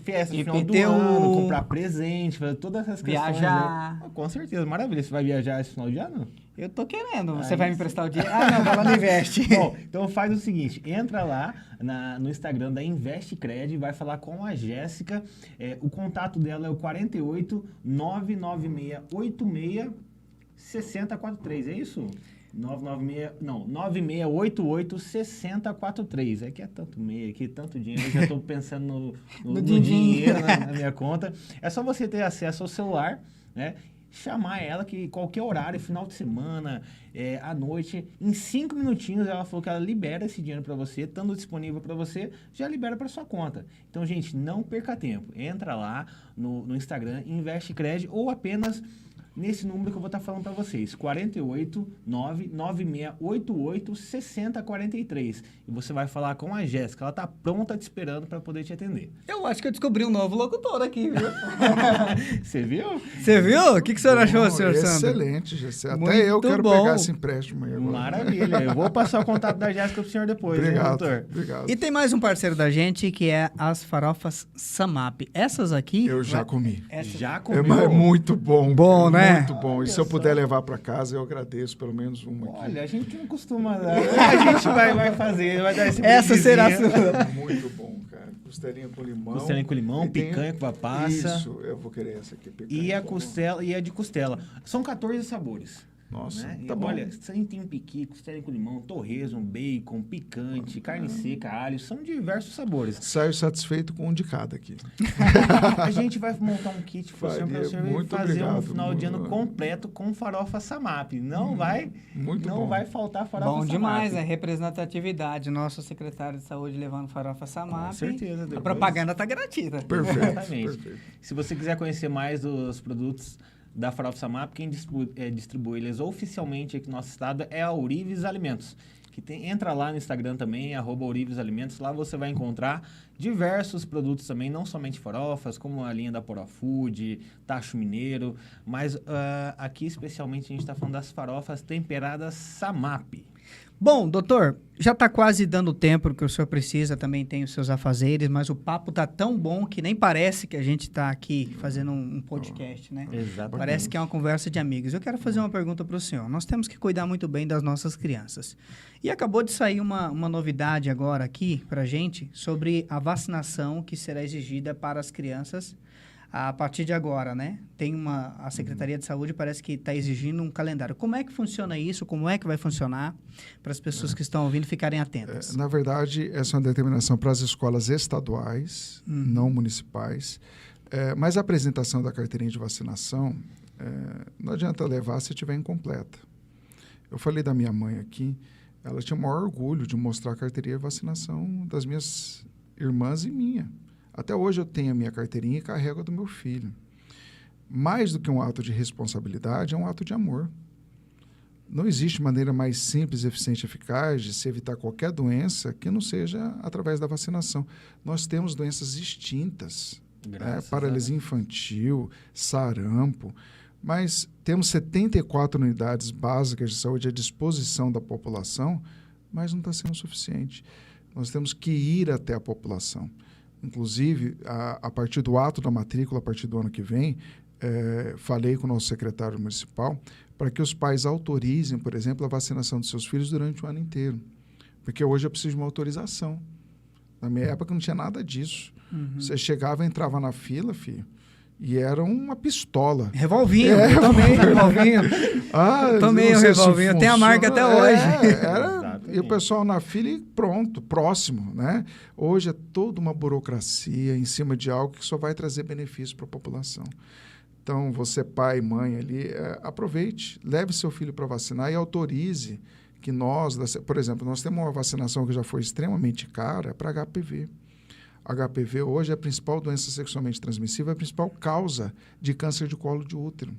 Festa no final do IPTU, ano, comprar presente, fazer todas essas questões. Viajar. Com certeza, maravilha. Você vai viajar esse final de ano? Eu tô querendo. Você vai me emprestar o dinheiro? Não, vai lá no Invest. Bom, então faz o seguinte, entra lá no Instagram da InvestCred, vai falar com a Jéssica. O contato dela é o 48 996 86 6043, é isso? 9688-6043. É que é tanto meio aqui, tanto dinheiro, eu já estou pensando no dinheiro na minha conta. É só você ter acesso ao celular, né? Chamar ela que qualquer horário, final de semana, à noite, em 5 minutinhos ela falou que ela libera esse dinheiro para você, estando disponível para você, já libera para sua conta. Então, gente, não perca tempo. Entra lá no Instagram, Investe Cred, ou apenas nesse número que eu vou estar falando para vocês, 489-9688-6043. E você vai falar com a Jéssica, ela está pronta te esperando para poder te atender. Eu acho que eu descobri um novo locutor aqui, viu? Você viu? Você viu? O que o senhor achou, senhor Sandro? Excelente, Jéssica. Muito Até eu quero bom. pegar esse empréstimo aí agora. Maravilha. Eu vou passar o contato da Jéssica pro senhor depois, hein, Obrigado, doutor? obrigado. E tem mais um parceiro da gente, que é as farofas Samap. Essas aqui... Eu já comi. Já É, comeu? mas é muito bom. Bom, cara, né? Muito bom. E se eu puder levar para casa, eu agradeço pelo menos uma aqui. Olha, a gente não costuma dar. A gente vai fazer, vai dar esse Essa será a brindezinho. sua. Muito bom, cara. Costelinha com limão. Costelinha com limão, E tem- picanha com passa. Isso, eu vou querer essa aqui. picanha E a com- costela, e a de costela. São 14 sabores. Nossa, Né? tá E bom. olha, tem piqui, costelinha com limão, torresmo, bacon, picante, carne seca, alho. São diversos sabores. Saio satisfeito com um de cada aqui. A gente vai montar um kit para o Faria, senhor muito fazer um obrigado, final de ano muito. completo com farofa Samap. Não vai, muito não bom. vai faltar farofa Bom Samap. demais, é representatividade. Nosso secretário de saúde levando farofa Samap. Com certeza. A depois- propaganda tá gratuita. Perfeito. Exatamente. perfeito. Se você quiser conhecer mais dos produtos da Farofa Samap, quem distribui eles oficialmente aqui no nosso estado é a Ourives Alimentos. Entra lá no Instagram também, @Ourives Alimentos. Lá você vai encontrar diversos produtos também, não somente farofas, como a linha da Porofood, Tacho Mineiro, mas aqui especialmente a gente está falando das farofas temperadas Samap. Bom, doutor, já está quase dando o tempo que o senhor precisa, também tem os seus afazeres, mas o papo tá tão bom que nem parece que a gente está aqui fazendo um podcast, né? Exatamente. Parece que é uma conversa de amigos. Eu quero fazer uma pergunta para o senhor. Nós temos que cuidar muito bem das nossas crianças. E acabou de sair uma novidade agora aqui para a gente sobre a vacinação que será exigida para as crianças a partir de agora, né? A Secretaria de Saúde parece que está exigindo um calendário. Como é que funciona isso? Como é que vai funcionar para as pessoas que estão ouvindo ficarem atentas? Na verdade, essa é uma determinação para as escolas estaduais, não municipais. Mas a apresentação da carteirinha de vacinação, não adianta levar se estiver incompleta. Eu falei da minha mãe aqui, ela tinha o maior orgulho de mostrar a carteirinha de vacinação das minhas irmãs e minha. Até hoje eu tenho a minha carteirinha e carrego a do meu filho. Mais do que um ato de responsabilidade, é um ato de amor. Não existe maneira mais simples, eficiente e eficaz de se evitar qualquer doença que não seja através da vacinação. Nós temos doenças extintas, paralisia infantil, sarampo, mas temos 74 unidades básicas de saúde à disposição da população, mas não está sendo suficiente. Nós temos que ir até a população. Inclusive, a partir do ato da matrícula, a partir do ano que vem, falei com o nosso secretário municipal para que os pais autorizem, por exemplo, a vacinação dos seus filhos durante o ano inteiro. Porque hoje eu preciso de uma autorização. Na minha época não tinha nada disso. Você chegava, entrava na fila, filho, e era uma pistola. Revolvinho, eu tomei revolvinho. Eu tomei o revolvinho, tem a marca até hoje. E o pessoal na fila e pronto, próximo, né? Hoje é toda uma burocracia em cima de algo que só vai trazer benefício para a população. Então, você pai, mãe ali, aproveite, leve seu filho para vacinar e autorize que nós, por exemplo, nós temos uma vacinação que já foi extremamente cara para HPV. HPV hoje é a principal doença sexualmente transmissível, é a principal causa de câncer de colo de útero.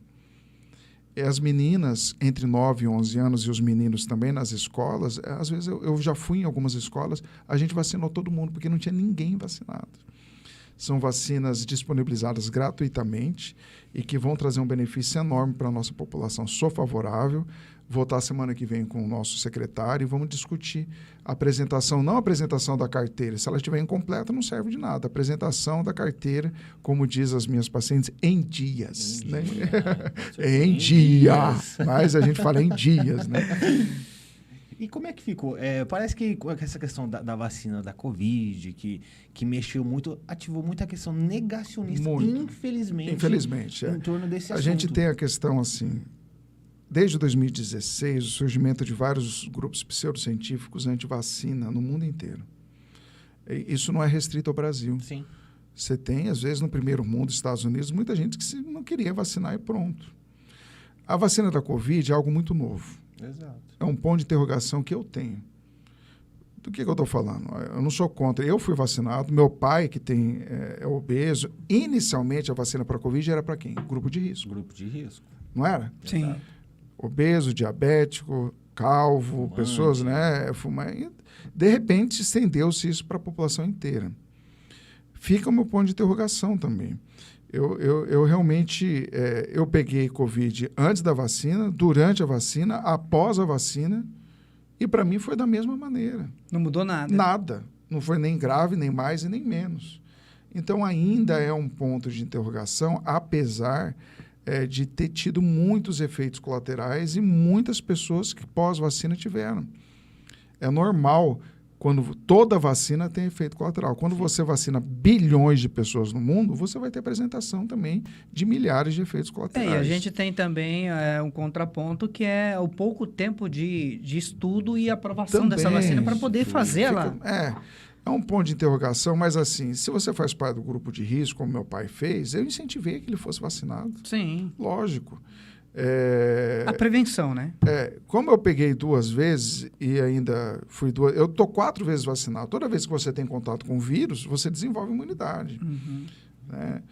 As meninas entre 9 e 11 anos e os meninos também nas escolas, às vezes eu já fui em algumas escolas, a gente vacinou todo mundo, porque não tinha ninguém vacinado. São vacinas disponibilizadas gratuitamente e que vão trazer um benefício enorme para a nossa população. Sou favorável, vou estar semana que vem com o nosso secretário e vamos discutir a apresentação, não a apresentação da carteira. Se ela estiver incompleta, não serve de nada. A apresentação da carteira, como diz as minhas pacientes, em dias. Né? Em dias. Mas a gente fala em dias, né? E como é que ficou? Parece que essa questão da vacina da Covid, que mexeu muito, ativou muito a questão negacionista, Muito. infelizmente, Infelizmente, em torno desse assunto. A gente tem a questão, assim, desde 2016, o surgimento de vários grupos pseudocientíficos anti-vacina no mundo inteiro. Isso não é restrito ao Brasil. Sim. Você tem, às vezes, no primeiro mundo, Estados Unidos, muita gente que não queria vacinar e pronto. A vacina da Covid é algo muito novo. Exato. É um ponto de interrogação que eu tenho. Do que eu estou falando? Eu não sou contra. Eu fui vacinado. Meu pai, que é obeso, inicialmente a vacina para a Covid era para quem? Grupo de risco. Grupo de risco. Não era? Sim. Exato. Obeso, diabético, calvo, Fumante. pessoas, né? Fumante. De repente, estendeu-se isso para a população inteira. Fica o meu ponto de interrogação também. Eu realmente, eu peguei Covid antes da vacina, durante a vacina, após a vacina, e para mim foi da mesma maneira. Não mudou nada. Nada. Não foi nem grave, nem mais e nem menos. Então, ainda é um ponto de interrogação, apesar de ter tido muitos efeitos colaterais e muitas pessoas que pós-vacina tiveram. É normal quando toda vacina tem efeito colateral. Quando você vacina bilhões de pessoas no mundo, você vai ter apresentação também de milhares de efeitos colaterais. E a gente tem também um contraponto que é o pouco tempo de estudo e aprovação Também, dessa vacina para poder fazer ela. É um ponto de interrogação, mas assim, se você faz parte do grupo de risco, como meu pai fez, eu incentivei que ele fosse vacinado. Sim. Lógico. A prevenção, né? Como eu peguei 2 vezes e ainda fui 2... Eu estou 4 vezes vacinado. Toda vez que você tem contato com o vírus, você desenvolve imunidade. Uhum. Né?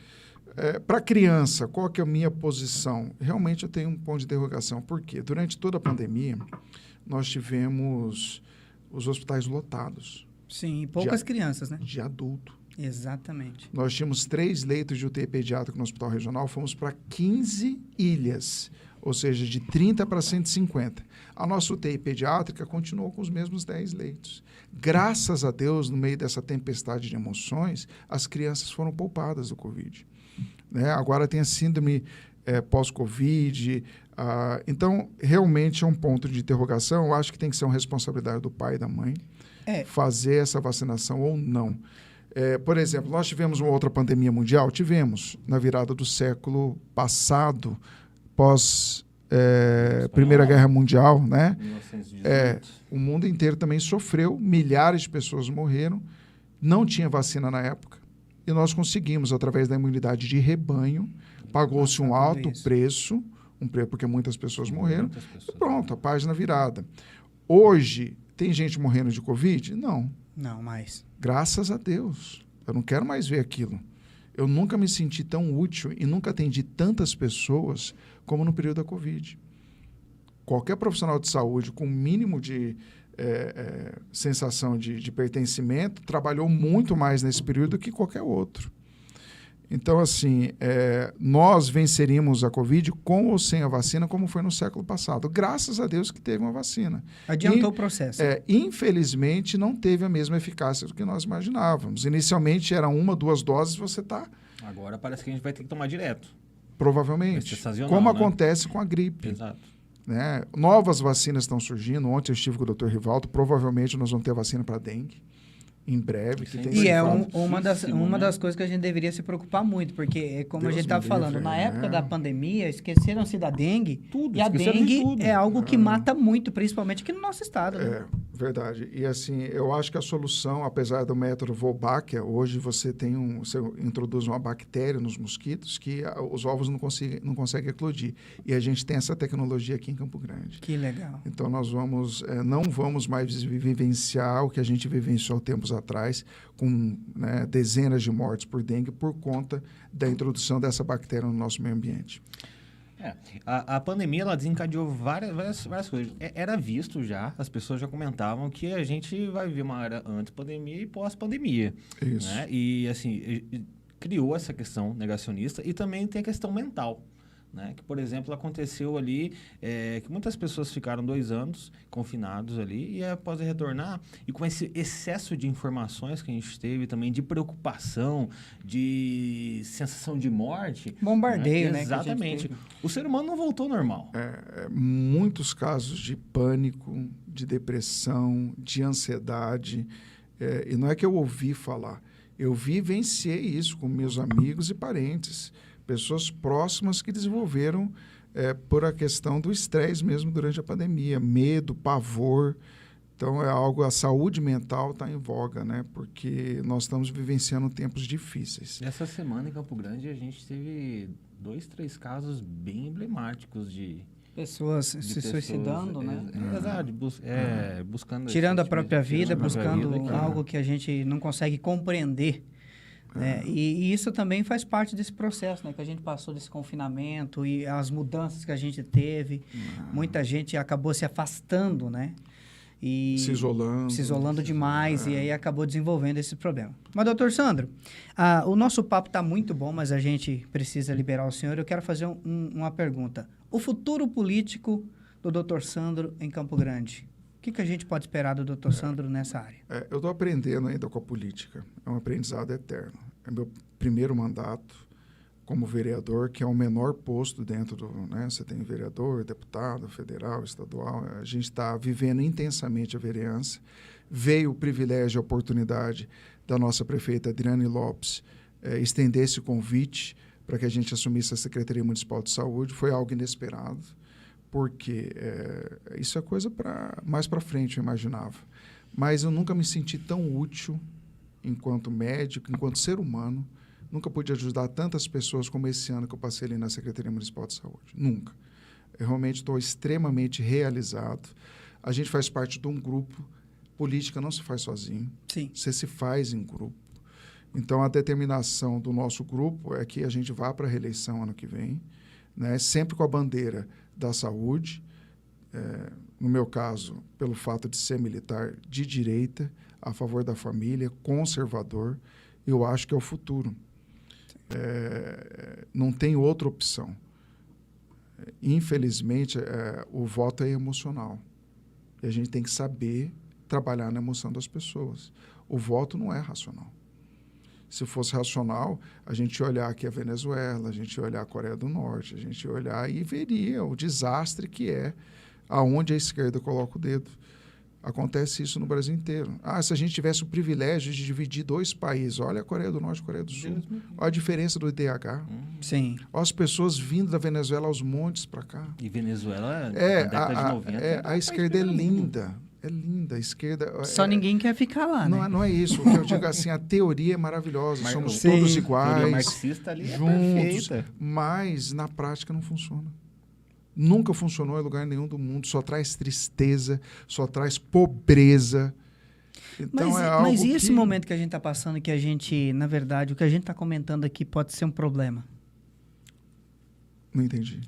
Para criança, qual que é a minha posição? Realmente eu tenho um ponto de interrogação. Por quê? Durante toda a pandemia, nós tivemos os hospitais lotados. Sim, e poucas crianças, né? De adulto. Exatamente. Nós tínhamos 3 leitos de UTI pediátrico no Hospital Regional, fomos para 15 ilhas, ou seja, de 30 para 150. A nossa UTI pediátrica continuou com os mesmos 10 leitos. Graças a Deus, no meio dessa tempestade de emoções, as crianças foram poupadas do Covid. Né? Agora tem a síndrome pós-Covid. Então, realmente é um ponto de interrogação. Eu acho que tem que ser uma responsabilidade do pai e da mãe fazer essa vacinação ou não. Por exemplo, nós tivemos uma outra pandemia mundial? Tivemos, na virada do século passado, pós Primeira Guerra Mundial, né? 1918. O mundo inteiro também sofreu, milhares de pessoas morreram, não tinha vacina na época, e nós conseguimos, através da imunidade de rebanho, pagou-se um alto preço, porque muitas pessoas morreram, Muitas pessoas. e pronto, a página virada. Hoje, tem gente morrendo de Covid? Não. Não, mais. Graças a Deus. Eu não quero mais ver aquilo. Eu nunca me senti tão útil e nunca atendi tantas pessoas como no período da Covid. Qualquer profissional de saúde com mínimo de sensação de pertencimento trabalhou muito mais nesse período do que qualquer outro. Então, assim, nós venceríamos a Covid com ou sem a vacina, como foi no século passado. Graças a Deus que teve uma vacina. Adiantou o processo. Infelizmente, não teve a mesma eficácia do que nós imaginávamos. Inicialmente, era 1, 2 doses, você está... Agora parece que a gente vai ter que tomar direto. Provavelmente. Sazonal, Como né? acontece com a gripe. Exato. Né? Novas vacinas estão surgindo. Ontem eu estive com o Dr. Rivaldo. Provavelmente nós vamos ter vacina para dengue. Em breve. Que tem E é difícil, uma né? das coisas que a gente deveria se preocupar muito, porque, como Deus a gente estava me falando, livre, na época né? da pandemia, esqueceram-se da dengue. Tudo, E a esqueceram de dengue tudo. é algo que mata muito, principalmente aqui no nosso estado. Né? Verdade. E assim, eu acho que a solução, apesar do método Wolbachia, hoje você introduz uma bactéria nos mosquitos que os ovos não conseguem eclodir. E a gente tem essa tecnologia aqui em Campo Grande. Que legal. Então nós não vamos mais vivenciar o que a gente vivenciou tempos atrás, com dezenas de mortes por dengue por conta da introdução dessa bactéria no nosso meio ambiente. A pandemia ela desencadeou várias coisas. Era visto já, as pessoas já comentavam que a gente vai viver uma era antes pandemia e pós-pandemia. Isso. Né? E assim, criou essa questão negacionista e também tem a questão mental. Né? Que, por exemplo, aconteceu ali que muitas pessoas ficaram 2 anos confinados ali e após retornar, e com esse excesso de informações que a gente teve também, de preocupação, de sensação de morte... Bombardeio, né? Exatamente. O ser humano não voltou ao normal. Muitos casos de pânico, de depressão, de ansiedade. E não é que eu ouvi falar. Eu vivenciei isso com meus amigos e parentes. Pessoas próximas que desenvolveram por a questão do estresse mesmo durante a pandemia, medo, pavor. Então, é algo, a saúde mental está em voga, né? Porque nós estamos vivenciando tempos difíceis. Essa semana em Campo Grande a gente teve 2, 3 casos bem emblemáticos de Pessoas se pessoas, suicidando, né? Exato, buscando... Tirando a esse própria tipo de- vida, tirando a própria buscando vida, algo que a gente não consegue compreender. Né? E isso também faz parte desse processo, né? Que a gente passou desse confinamento e as mudanças que a gente teve. Muita gente acabou se afastando, né? E Se isolando. se isolando demais e aí acabou desenvolvendo esse problema. Mas, doutor Sandro, o nosso papo está muito bom, mas a gente precisa liberar o senhor. Eu quero fazer uma pergunta. O futuro político do doutor Sandro em Campo Grande. O que a gente pode esperar do doutor Sandro nessa área? Eu estou aprendendo ainda com a política. É um aprendizado eterno. É meu primeiro mandato como vereador, que é o menor posto dentro do... Né? Você tem vereador, deputado, federal, estadual. A gente está vivendo intensamente a vereança. Veio o privilégio e a oportunidade da nossa prefeita Adriane Lopes estender esse convite para que a gente assumisse a Secretaria Municipal de Saúde. Foi algo inesperado, porque isso é coisa mais para frente, eu imaginava. Mas eu nunca me senti tão útil enquanto médico, enquanto ser humano. Nunca pude ajudar tantas pessoas como esse ano que eu passei ali na Secretaria Municipal de Saúde. Nunca. Eu realmente estou extremamente realizado. A gente faz parte de um grupo. Política não se faz sozinho. Sim. Você se faz em grupo. Então, a determinação do nosso grupo é que a gente vá para a reeleição ano que vem, né? Sempre com a bandeira da saúde. No meu caso, pelo fato de ser militar de direita, a favor da família, conservador, eu acho que é o futuro. Não tem outra opção. Infelizmente, o voto é emocional. E a gente tem que saber trabalhar na emoção das pessoas. O voto não é racional. Se fosse racional, a gente ia olhar aqui a Venezuela, a gente ia olhar a Coreia do Norte, a gente ia olhar e veria o desastre que é aonde a esquerda coloca o dedo. Acontece isso no Brasil inteiro. Se a gente tivesse o privilégio de dividir 2 países, olha a Coreia do Norte e a Coreia do Sul, olha a diferença do IDH. Sim. Olha as pessoas vindo da Venezuela aos montes para cá. E Venezuela, na década de 90... a esquerda é linda. É linda. A esquerda... Só ninguém quer ficar lá, né? Não é isso. O que eu digo assim, a teoria é maravilhosa. Somos Sim. todos A teoria iguais, marxista ali juntos. é perfeita. Mas, na prática, não funciona. Nunca funcionou em lugar nenhum do mundo. Só traz tristeza, só traz pobreza. Então, mas e esse momento que a gente está passando, que a gente, na verdade, o que a gente está comentando aqui pode ser um problema? Não entendi.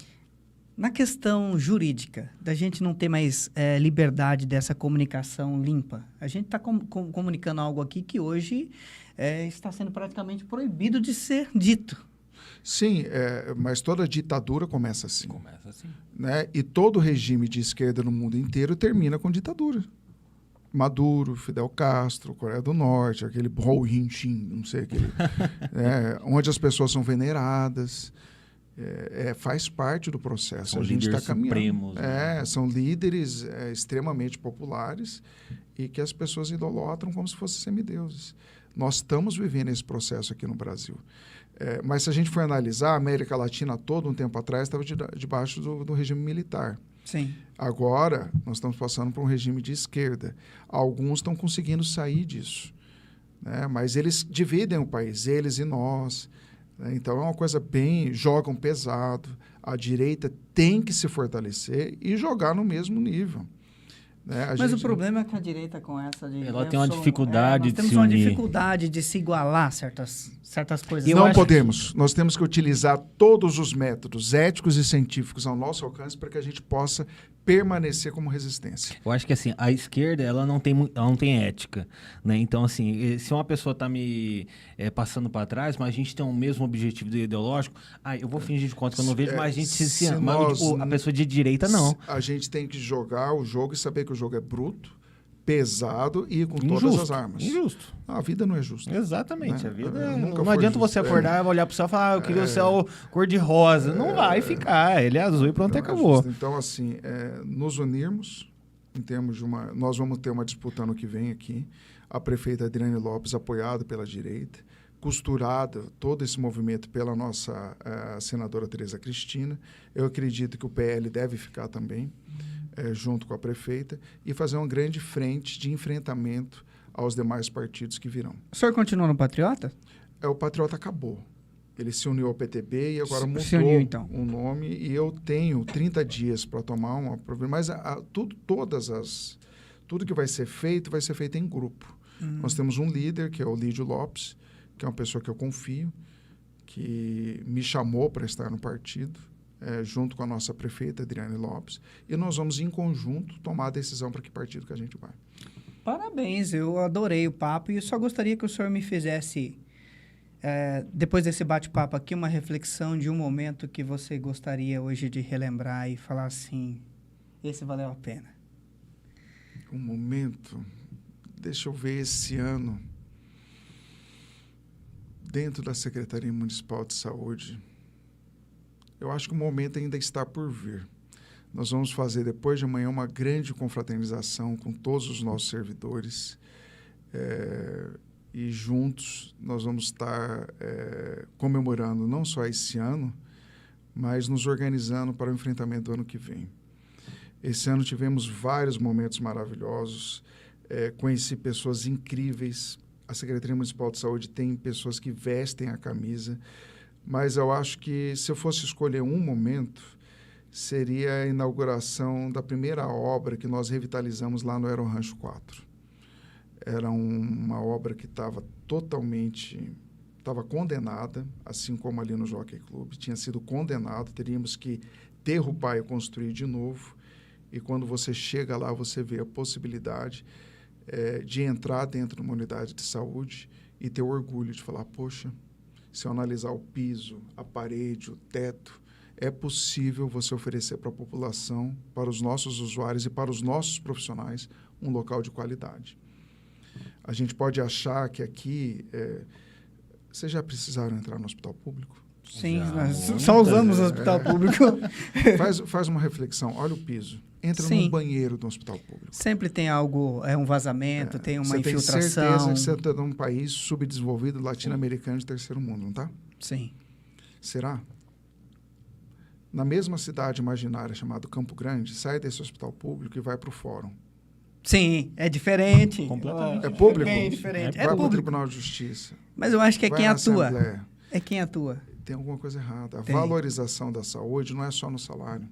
Na questão jurídica, da gente não ter mais liberdade dessa comunicação limpa, a gente está comunicando algo aqui que hoje está sendo praticamente proibido de ser dito. Sim, mas toda ditadura começa assim. Começa assim. Né? E todo regime de esquerda no mundo inteiro termina com ditadura. Maduro, Fidel Castro, Coreia do Norte, aquele Ho Hin Chin, não sei, onde as pessoas são veneradas. Faz parte do processo. São a gente está caminhando. supremos, né? São líderes extremamente populares e que as pessoas idolatram como se fossem semideuses. Nós estamos vivendo esse processo aqui no Brasil. Mas se a gente for analisar, a América Latina todo um tempo atrás estava debaixo do regime militar. Sim. Agora, nós estamos passando por um regime de esquerda. Alguns estão conseguindo sair disso, né? Mas eles dividem o país, eles e nós. Né? Então, é uma coisa bem... Jogam pesado. A direita tem que se fortalecer e jogar no mesmo nível. Né? Mas o problema é que a direita com essa... Ela tem uma dificuldade de se unir. Nós temos uma dificuldade de se igualar certas coisas. Não podemos. Nós temos que utilizar todos os métodos éticos e científicos ao nosso alcance para que a gente possa permanecer como resistência. Eu acho que assim, a esquerda ela não tem ética, né? Então assim, se uma pessoa está me passando para trás, mas a gente tem o mesmo objetivo ideológico, eu vou fingir de conta que eu não vejo, mas a gente se ama. A pessoa de direita não. A gente tem que jogar o jogo e saber que o jogo é bruto, pesado e com Injusto, todas as armas. Injusto. A vida não é justa. Exatamente. Né? A vida Nunca não adianta foi você justo. acordar e olhar para o céu e falar, eu queria o céu cor-de-rosa. Não vai ficar. Ele é azul e pronto, acabou. Justo. Então, assim, nos unirmos em termos de uma... Nós vamos ter uma disputa ano que vem aqui. A prefeita Adriane Lopes, apoiada pela direita, costurado todo esse movimento pela nossa senadora Tereza Cristina. Eu acredito que o PL deve ficar também, junto com a prefeita, e fazer uma grande frente de enfrentamento aos demais partidos que virão. O senhor continua no Patriota? O Patriota acabou. Ele se uniu ao PTB e agora Se uniu, então. o nome, e eu tenho 30 dias para tomar uma... Mas tudo que vai ser feito em grupo. Nós temos um líder, que é o Lídio Lopes, que é uma pessoa que eu confio, que me chamou para estar no partido, junto com a nossa prefeita, Adriane Lopes, e nós vamos, em conjunto, tomar a decisão para que partido que a gente vai. Parabéns, eu adorei o papo e eu só gostaria que o senhor me fizesse, depois desse bate-papo aqui, uma reflexão de um momento que você gostaria hoje de relembrar e falar assim, esse valeu a pena. Um momento, deixa eu ver, esse ano, dentro da Secretaria Municipal de Saúde, eu acho que o momento ainda está por vir. Nós vamos fazer, depois de amanhã, uma grande confraternização com todos os nossos servidores. E juntos nós vamos estar comemorando não só esse ano, mas nos organizando para o enfrentamento do ano que vem. Esse ano tivemos vários momentos maravilhosos. Conheci pessoas incríveis. A Secretaria Municipal de Saúde tem pessoas que vestem a camisa. Mas eu acho que, se eu fosse escolher um momento, seria a inauguração da primeira obra que nós revitalizamos lá no Aerorancho 4. Era uma obra que estava condenada, assim como ali no Jockey Club, tinha sido condenado, teríamos que derrubar e construir de novo, e quando você chega lá, você vê a possibilidade de entrar dentro de uma unidade de saúde e ter o orgulho de falar, poxa, se eu analisar o piso, a parede, o teto, é possível você oferecer para a população, para os nossos usuários e para os nossos profissionais, um local de qualidade. A gente pode achar que aqui... Vocês já precisaram entrar no hospital público? Sim, nós só usamos o hospital público. Faz uma reflexão, olha o piso. Entra no banheiro do hospital público. Sempre tem algo, um vazamento, tem uma infiltração. Você tem certeza que você está num país subdesenvolvido, latino-americano de terceiro mundo, não está? Sim. Será? Na mesma cidade imaginária chamada Campo Grande, sai desse hospital público e vai para o fórum. Sim, é diferente. Completamente. É público? Bem diferente. Vai para o Tribunal de Justiça. Mas eu acho que é quem atua. Assembleia. É quem atua. Tem alguma coisa errada. A valorização da saúde não é só no salário,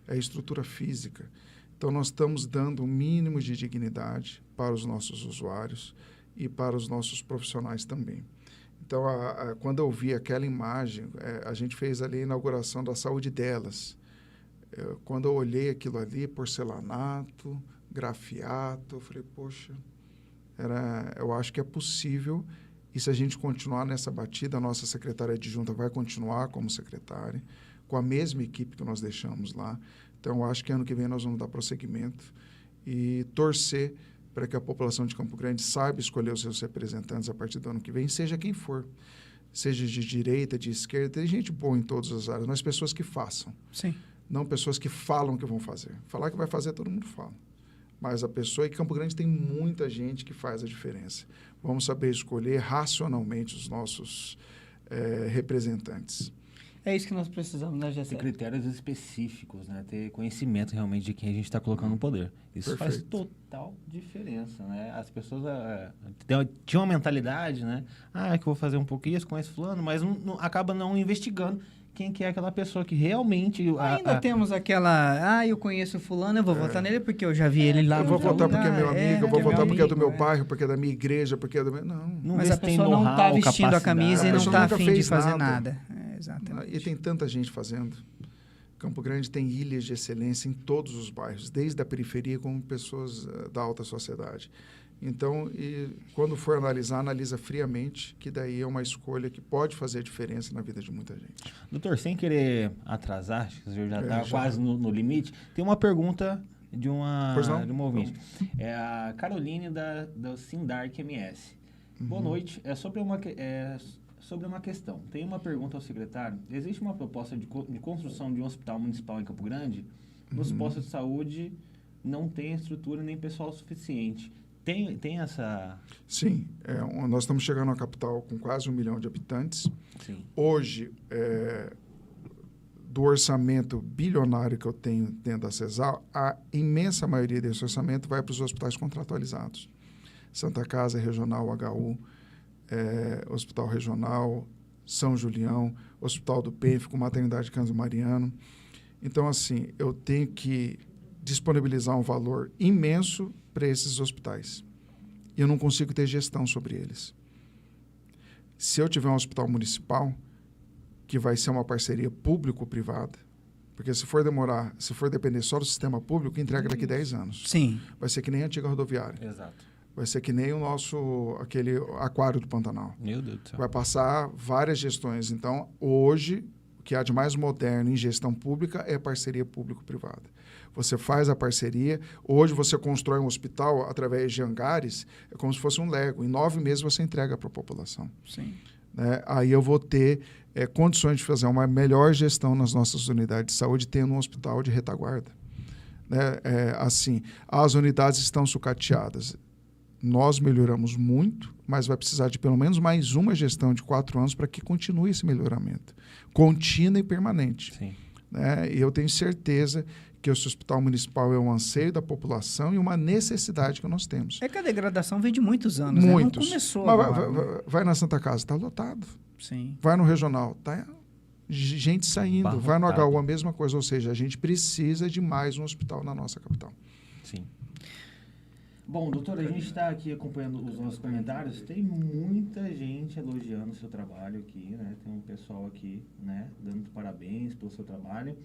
é a estrutura física. Então, nós estamos dando o mínimo de dignidade para os nossos usuários e para os nossos profissionais também. Então, quando eu vi aquela imagem, a gente fez ali a inauguração da saúde delas. Quando eu olhei aquilo ali, porcelanato, grafiato, eu falei, poxa, eu acho que é possível. E se a gente continuar nessa batida, a nossa secretária adjunta vai continuar como secretária, com a mesma equipe que nós deixamos lá. Então, eu acho que ano que vem nós vamos dar prosseguimento e torcer para que a população de Campo Grande saiba escolher os seus representantes a partir do ano que vem, seja quem for. Seja de direita, de esquerda, tem gente boa em todas as áreas, mas pessoas que façam. Sim. Não pessoas que falam que vão fazer. Falar que vai fazer, todo mundo fala. Mas a pessoa... E Campo Grande tem muita gente que faz a diferença. Vamos saber escolher racionalmente os nossos representantes. É isso que nós precisamos, né, Ter Gessé? critérios específicos, né? Ter conhecimento realmente de quem a gente está colocando no poder. Isso faz total diferença, né? As pessoas tinham uma mentalidade, né? Que eu vou fazer um pouco isso com esse fulano, mas acaba não investigando quem que é aquela pessoa que realmente... Ainda temos aquela... eu conheço fulano, eu vou votar nele porque eu já vi ele lá. Eu vou votar porque é meu amigo, eu vou votar porque é do meu amigo, bairro, porque é da minha igreja, porque é do meu... Não. Mas a pessoa não está vestindo a camisa e não está afim de fazer nada. Exatamente. E tem tanta gente fazendo. Campo Grande tem ilhas de excelência em todos os bairros, desde a periferia como pessoas da alta sociedade. Então, quando for analisar, analisa friamente, que daí é uma escolha que pode fazer a diferença na vida de muita gente. Doutor, sem querer atrasar, acho que o senhor já está quase no limite, tem uma pergunta de uma ouvinte. É a Caroline da Sindark MS. Boa noite. É sobre uma questão. Tem uma pergunta ao secretário. Existe uma proposta de construção de um hospital municipal em Campo Grande? Nos postos de saúde não tem estrutura nem pessoal suficiente. Tem essa... Sim, nós estamos chegando a uma capital com quase 1 milhão de habitantes. Sim. Hoje, do orçamento bilionário que eu tenho dentro da CESAL, a imensa maioria desse orçamento vai para os hospitais contratualizados. Santa Casa Regional HU, Hospital Regional, São Julião, Hospital do Pênfico, Maternidade Cândido Mariano. Então, assim, eu tenho que disponibilizar um valor imenso para esses hospitais. E eu não consigo ter gestão sobre eles. Se eu tiver um hospital municipal, que vai ser uma parceria público-privada, porque se for depender só do sistema público, entrega daqui 10 anos. Sim. Vai ser que nem a antiga rodoviária. Exato. Vai ser que nem aquele aquário do Pantanal. Meu Deus do céu. Vai passar várias gestões. Então, hoje, o que há de mais moderno em gestão pública é parceria público-privada. Você faz a parceria. Hoje, você constrói um hospital através de hangares, é como se fosse um Lego. Em 9 meses, você entrega para a população. Sim. Né? Aí eu vou ter condições de fazer uma melhor gestão nas nossas unidades de saúde, tendo um hospital de retaguarda. Né? Assim, as unidades estão sucateadas. Nós melhoramos muito, mas vai precisar de pelo menos mais uma gestão de 4 anos para que continue esse melhoramento, contínuo e permanente. Sim. Né? E eu tenho certeza que esse hospital municipal é um anseio da população e uma necessidade que nós temos. É que a degradação vem de muitos anos, Muitos. Né? Não começou mas agora. vai na Santa Casa, está lotado. Sim. Vai no regional, tá gente saindo. Barrotado. Vai no HU, a mesma coisa. Ou seja, a gente precisa de mais um hospital na nossa capital. Sim. Bom, doutor, a gente está aqui acompanhando os nossos comentários. Tem muita gente elogiando o seu trabalho aqui, né? Tem um pessoal aqui, né, dando parabéns pelo seu trabalho.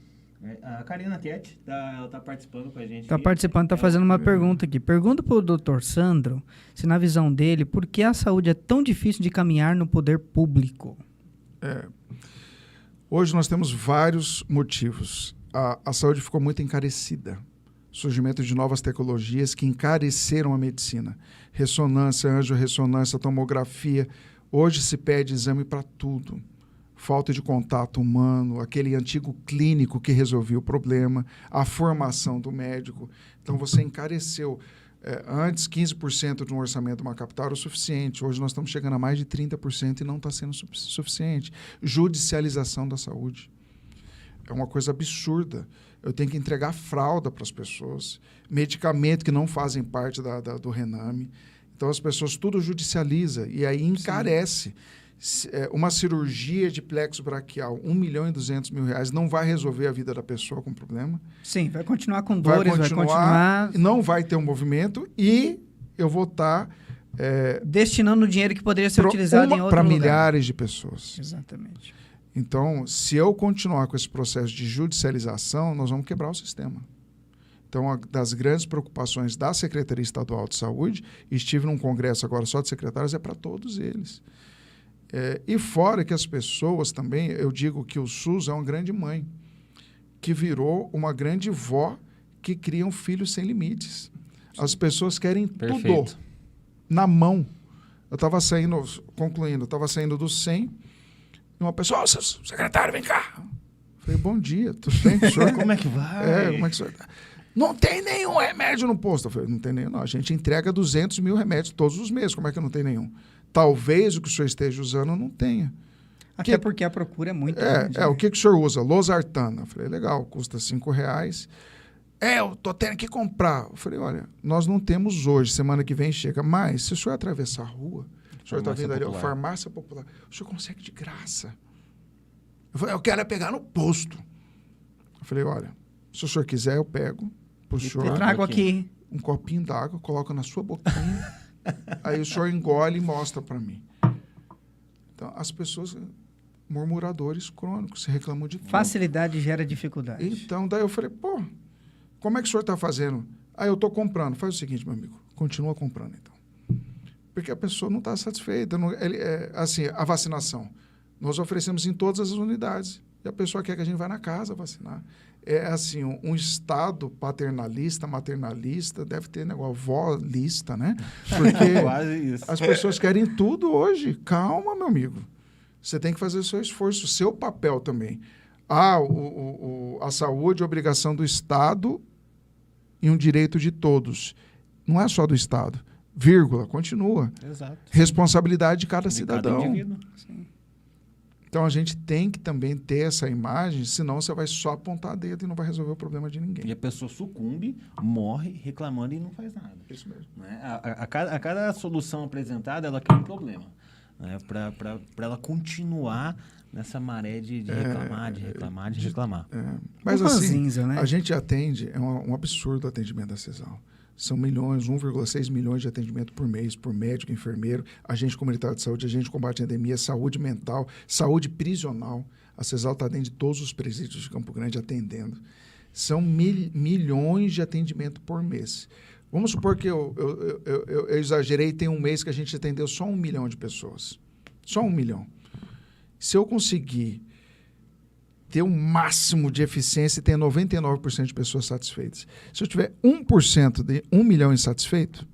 A Karina Tietty, ela está participando com a gente. Está participando, está fazendo uma pergunta aqui. Pergunta para o doutor Sandro, se na visão dele, por que a saúde é tão difícil de caminhar no poder público? Hoje nós temos vários motivos. A saúde ficou muito encarecida. Surgimento de novas tecnologias que encareceram a medicina. Ressonância, angiorressonância, tomografia. Hoje se pede exame para tudo. Falta de contato humano, aquele antigo clínico que resolvia o problema, a formação do médico. Então, você encareceu. Antes, 15% de um orçamento de uma capital era o suficiente. Hoje, nós estamos chegando a mais de 30% e não está sendo suficiente. Judicialização da saúde. É uma coisa absurda. Eu tenho que entregar fralda para as pessoas, medicamento que não fazem parte do Rename. Então, as pessoas tudo judicializa e aí encarece. Uma cirurgia de plexo braquial, R$1.200.000, não vai resolver a vida da pessoa com problema. Sim, vai continuar com dores, vai continuar... Não vai ter um movimento e eu vou estar... destinando o dinheiro que poderia ser utilizado em outro lugar. Para milhares de pessoas. Exatamente. Então, se eu continuar com esse processo de judicialização, nós vamos quebrar o sistema. Então, uma das grandes preocupações da Secretaria Estadual de Saúde, estive num congresso agora só de secretários, é para todos eles. E fora que as pessoas também, eu digo que o SUS é uma grande mãe, que virou uma grande vó que cria um filho sem limites. As pessoas querem tudo na mão. Eu estava saindo, concluindo, eu estava saindo do 100, e uma pessoa, secretário, vem cá. Eu falei, bom dia, tudo bem com o senhor? Como é que vai? Como é que o senhor está? Não tem nenhum remédio no posto. Eu falei, não tem nenhum, não. A gente entrega 200 mil remédios todos os meses. Como é que não tem nenhum? Talvez o que o senhor esteja usando não tenha. Até porque a procura é muito grande. O que o senhor usa? Losartana. Eu falei, legal, custa R$5. Eu tô tendo que comprar. Eu falei, olha, nós não temos hoje, semana que vem chega, mas se o senhor atravessar a rua, o senhor está vendo ali, a farmácia popular, o senhor consegue de graça. Eu falei, eu quero pegar no posto. Eu falei, olha, se o senhor quiser, eu pego pro senhor. Eu trago aqui um copinho d'água, coloco na sua boquinha, aí o senhor engole e mostra para mim. Então, as pessoas, murmuradores crônicos, se reclamam de tudo. Facilidade gera dificuldade. Então, daí eu falei, pô, como é que o senhor está fazendo? Ah, eu estou comprando. Faz o seguinte, meu amigo, continua comprando, então. Porque a pessoa não está satisfeita. Assim, a vacinação, nós oferecemos em todas as unidades. E a pessoa quer que a gente vá na casa vacinar. É assim, um Estado paternalista, maternalista, deve ter negócio, vó-lista, né? Porque quase isso. As pessoas querem tudo hoje. Calma, meu amigo. Você tem que fazer o seu esforço, o seu papel também. A saúde é obrigação do Estado e um direito de todos. Não é só do Estado. vírgula, continua. Exato. Responsabilidade de cada De cidadão. cada indivíduo. Sim. Então a gente tem que também ter essa imagem, senão você vai só apontar dedo e não vai resolver o problema de ninguém. E a pessoa sucumbe, morre reclamando e não faz nada. Isso mesmo. Né? A cada solução apresentada, ela cria um problema. Né? Para ela continuar nessa maré de reclamar, de reclamar. Mas Um assim, ranzinza, né? a gente atende, é um absurdo o atendimento da CESAL. São milhões, 1,6 milhões de atendimento por mês, por médico, enfermeiro, agente comunitário de saúde, agente de combate à endemia, saúde mental, saúde prisional. A CESAL está dentro de todos os presídios de Campo Grande atendendo. São milhões de atendimento por mês. Vamos supor que eu exagerei, tem um mês que a gente atendeu só 1 milhão de pessoas. Só 1 milhão. Se eu conseguir ter um máximo de eficiência e ter 99% de pessoas satisfeitas. Se eu tiver 1% de 1 milhão insatisfeito,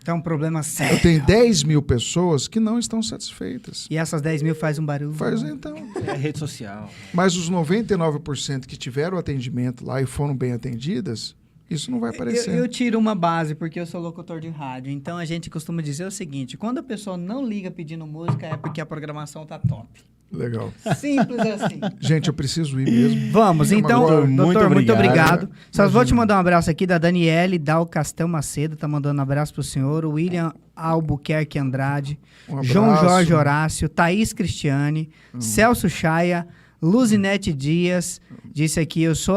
Então, um problema sério. eu tenho 10 mil pessoas que não estão satisfeitas. E essas 10 mil faz um barulho. Faz então. É rede social. Mas os 99% que tiveram atendimento lá e foram bem atendidas, isso não vai aparecer. Eu tiro uma base, porque eu sou locutor de rádio. Então, a gente costuma dizer o seguinte: quando a pessoa não liga pedindo música, é porque a programação tá top. Legal. Simples assim. Gente, eu preciso ir mesmo. Vamos, então, Agora, doutor, muito obrigado. Só vou te Imagina. mandar um abraço aqui da Daniele Dal Castel Macedo, tá mandando um abraço pro senhor, o William Albuquerque Andrade, Um João abraço. Jorge Horácio, Thaís Cristiane, Celso Chaia, Luzinete Dias, disse aqui, eu sou,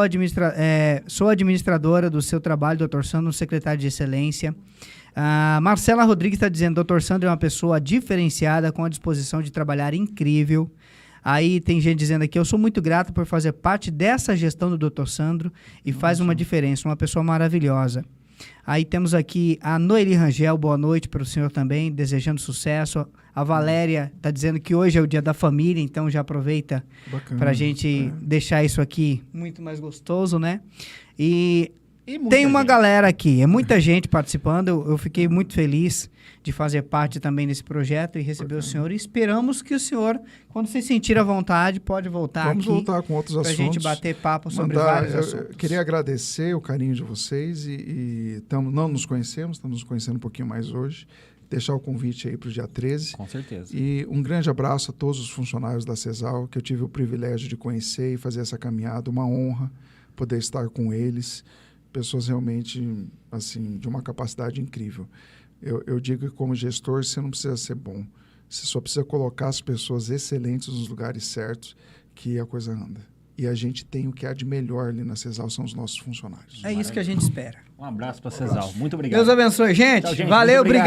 sou administradora do seu trabalho, doutor Sandro, secretário de excelência. Marcela Rodrigues está dizendo, doutor Sandro é uma pessoa diferenciada, com a disposição de trabalhar incrível. Aí tem gente dizendo aqui, eu sou muito grato por fazer parte dessa gestão do doutor Sandro e faz uma diferença, uma pessoa maravilhosa. Aí temos aqui a Noeli Rangel, boa noite para o senhor também, desejando sucesso. A Valéria está dizendo que hoje é o dia da família, então já aproveita para a gente deixar isso aqui muito mais gostoso, né? E tem uma galera aqui, é muita gente participando, eu fiquei muito feliz de fazer parte também desse projeto e receber o senhor. E esperamos que o senhor, quando se sentir à vontade, pode voltar Vamos aqui voltar com outros para a assuntos. gente bater papo sobre vários Eu assuntos. queria agradecer o carinho de vocês não nos conhecemos, estamos nos conhecendo um pouquinho mais hoje. Deixar o convite aí para o dia 13. Com certeza. E um grande abraço a todos os funcionários da CESAL, que eu tive o privilégio de conhecer e fazer essa caminhada. Uma honra poder estar com eles. Pessoas realmente, assim, de uma capacidade incrível. Eu digo que como gestor, você não precisa ser bom. Você só precisa colocar as pessoas excelentes nos lugares certos, que a coisa anda. E a gente tem o que há de melhor ali na CESAL, são os nossos funcionários. É isso que a gente espera. Um abraço para a CESAL. Muito obrigado. Deus abençoe, gente. Tchau, gente. Valeu, Muito obrigado.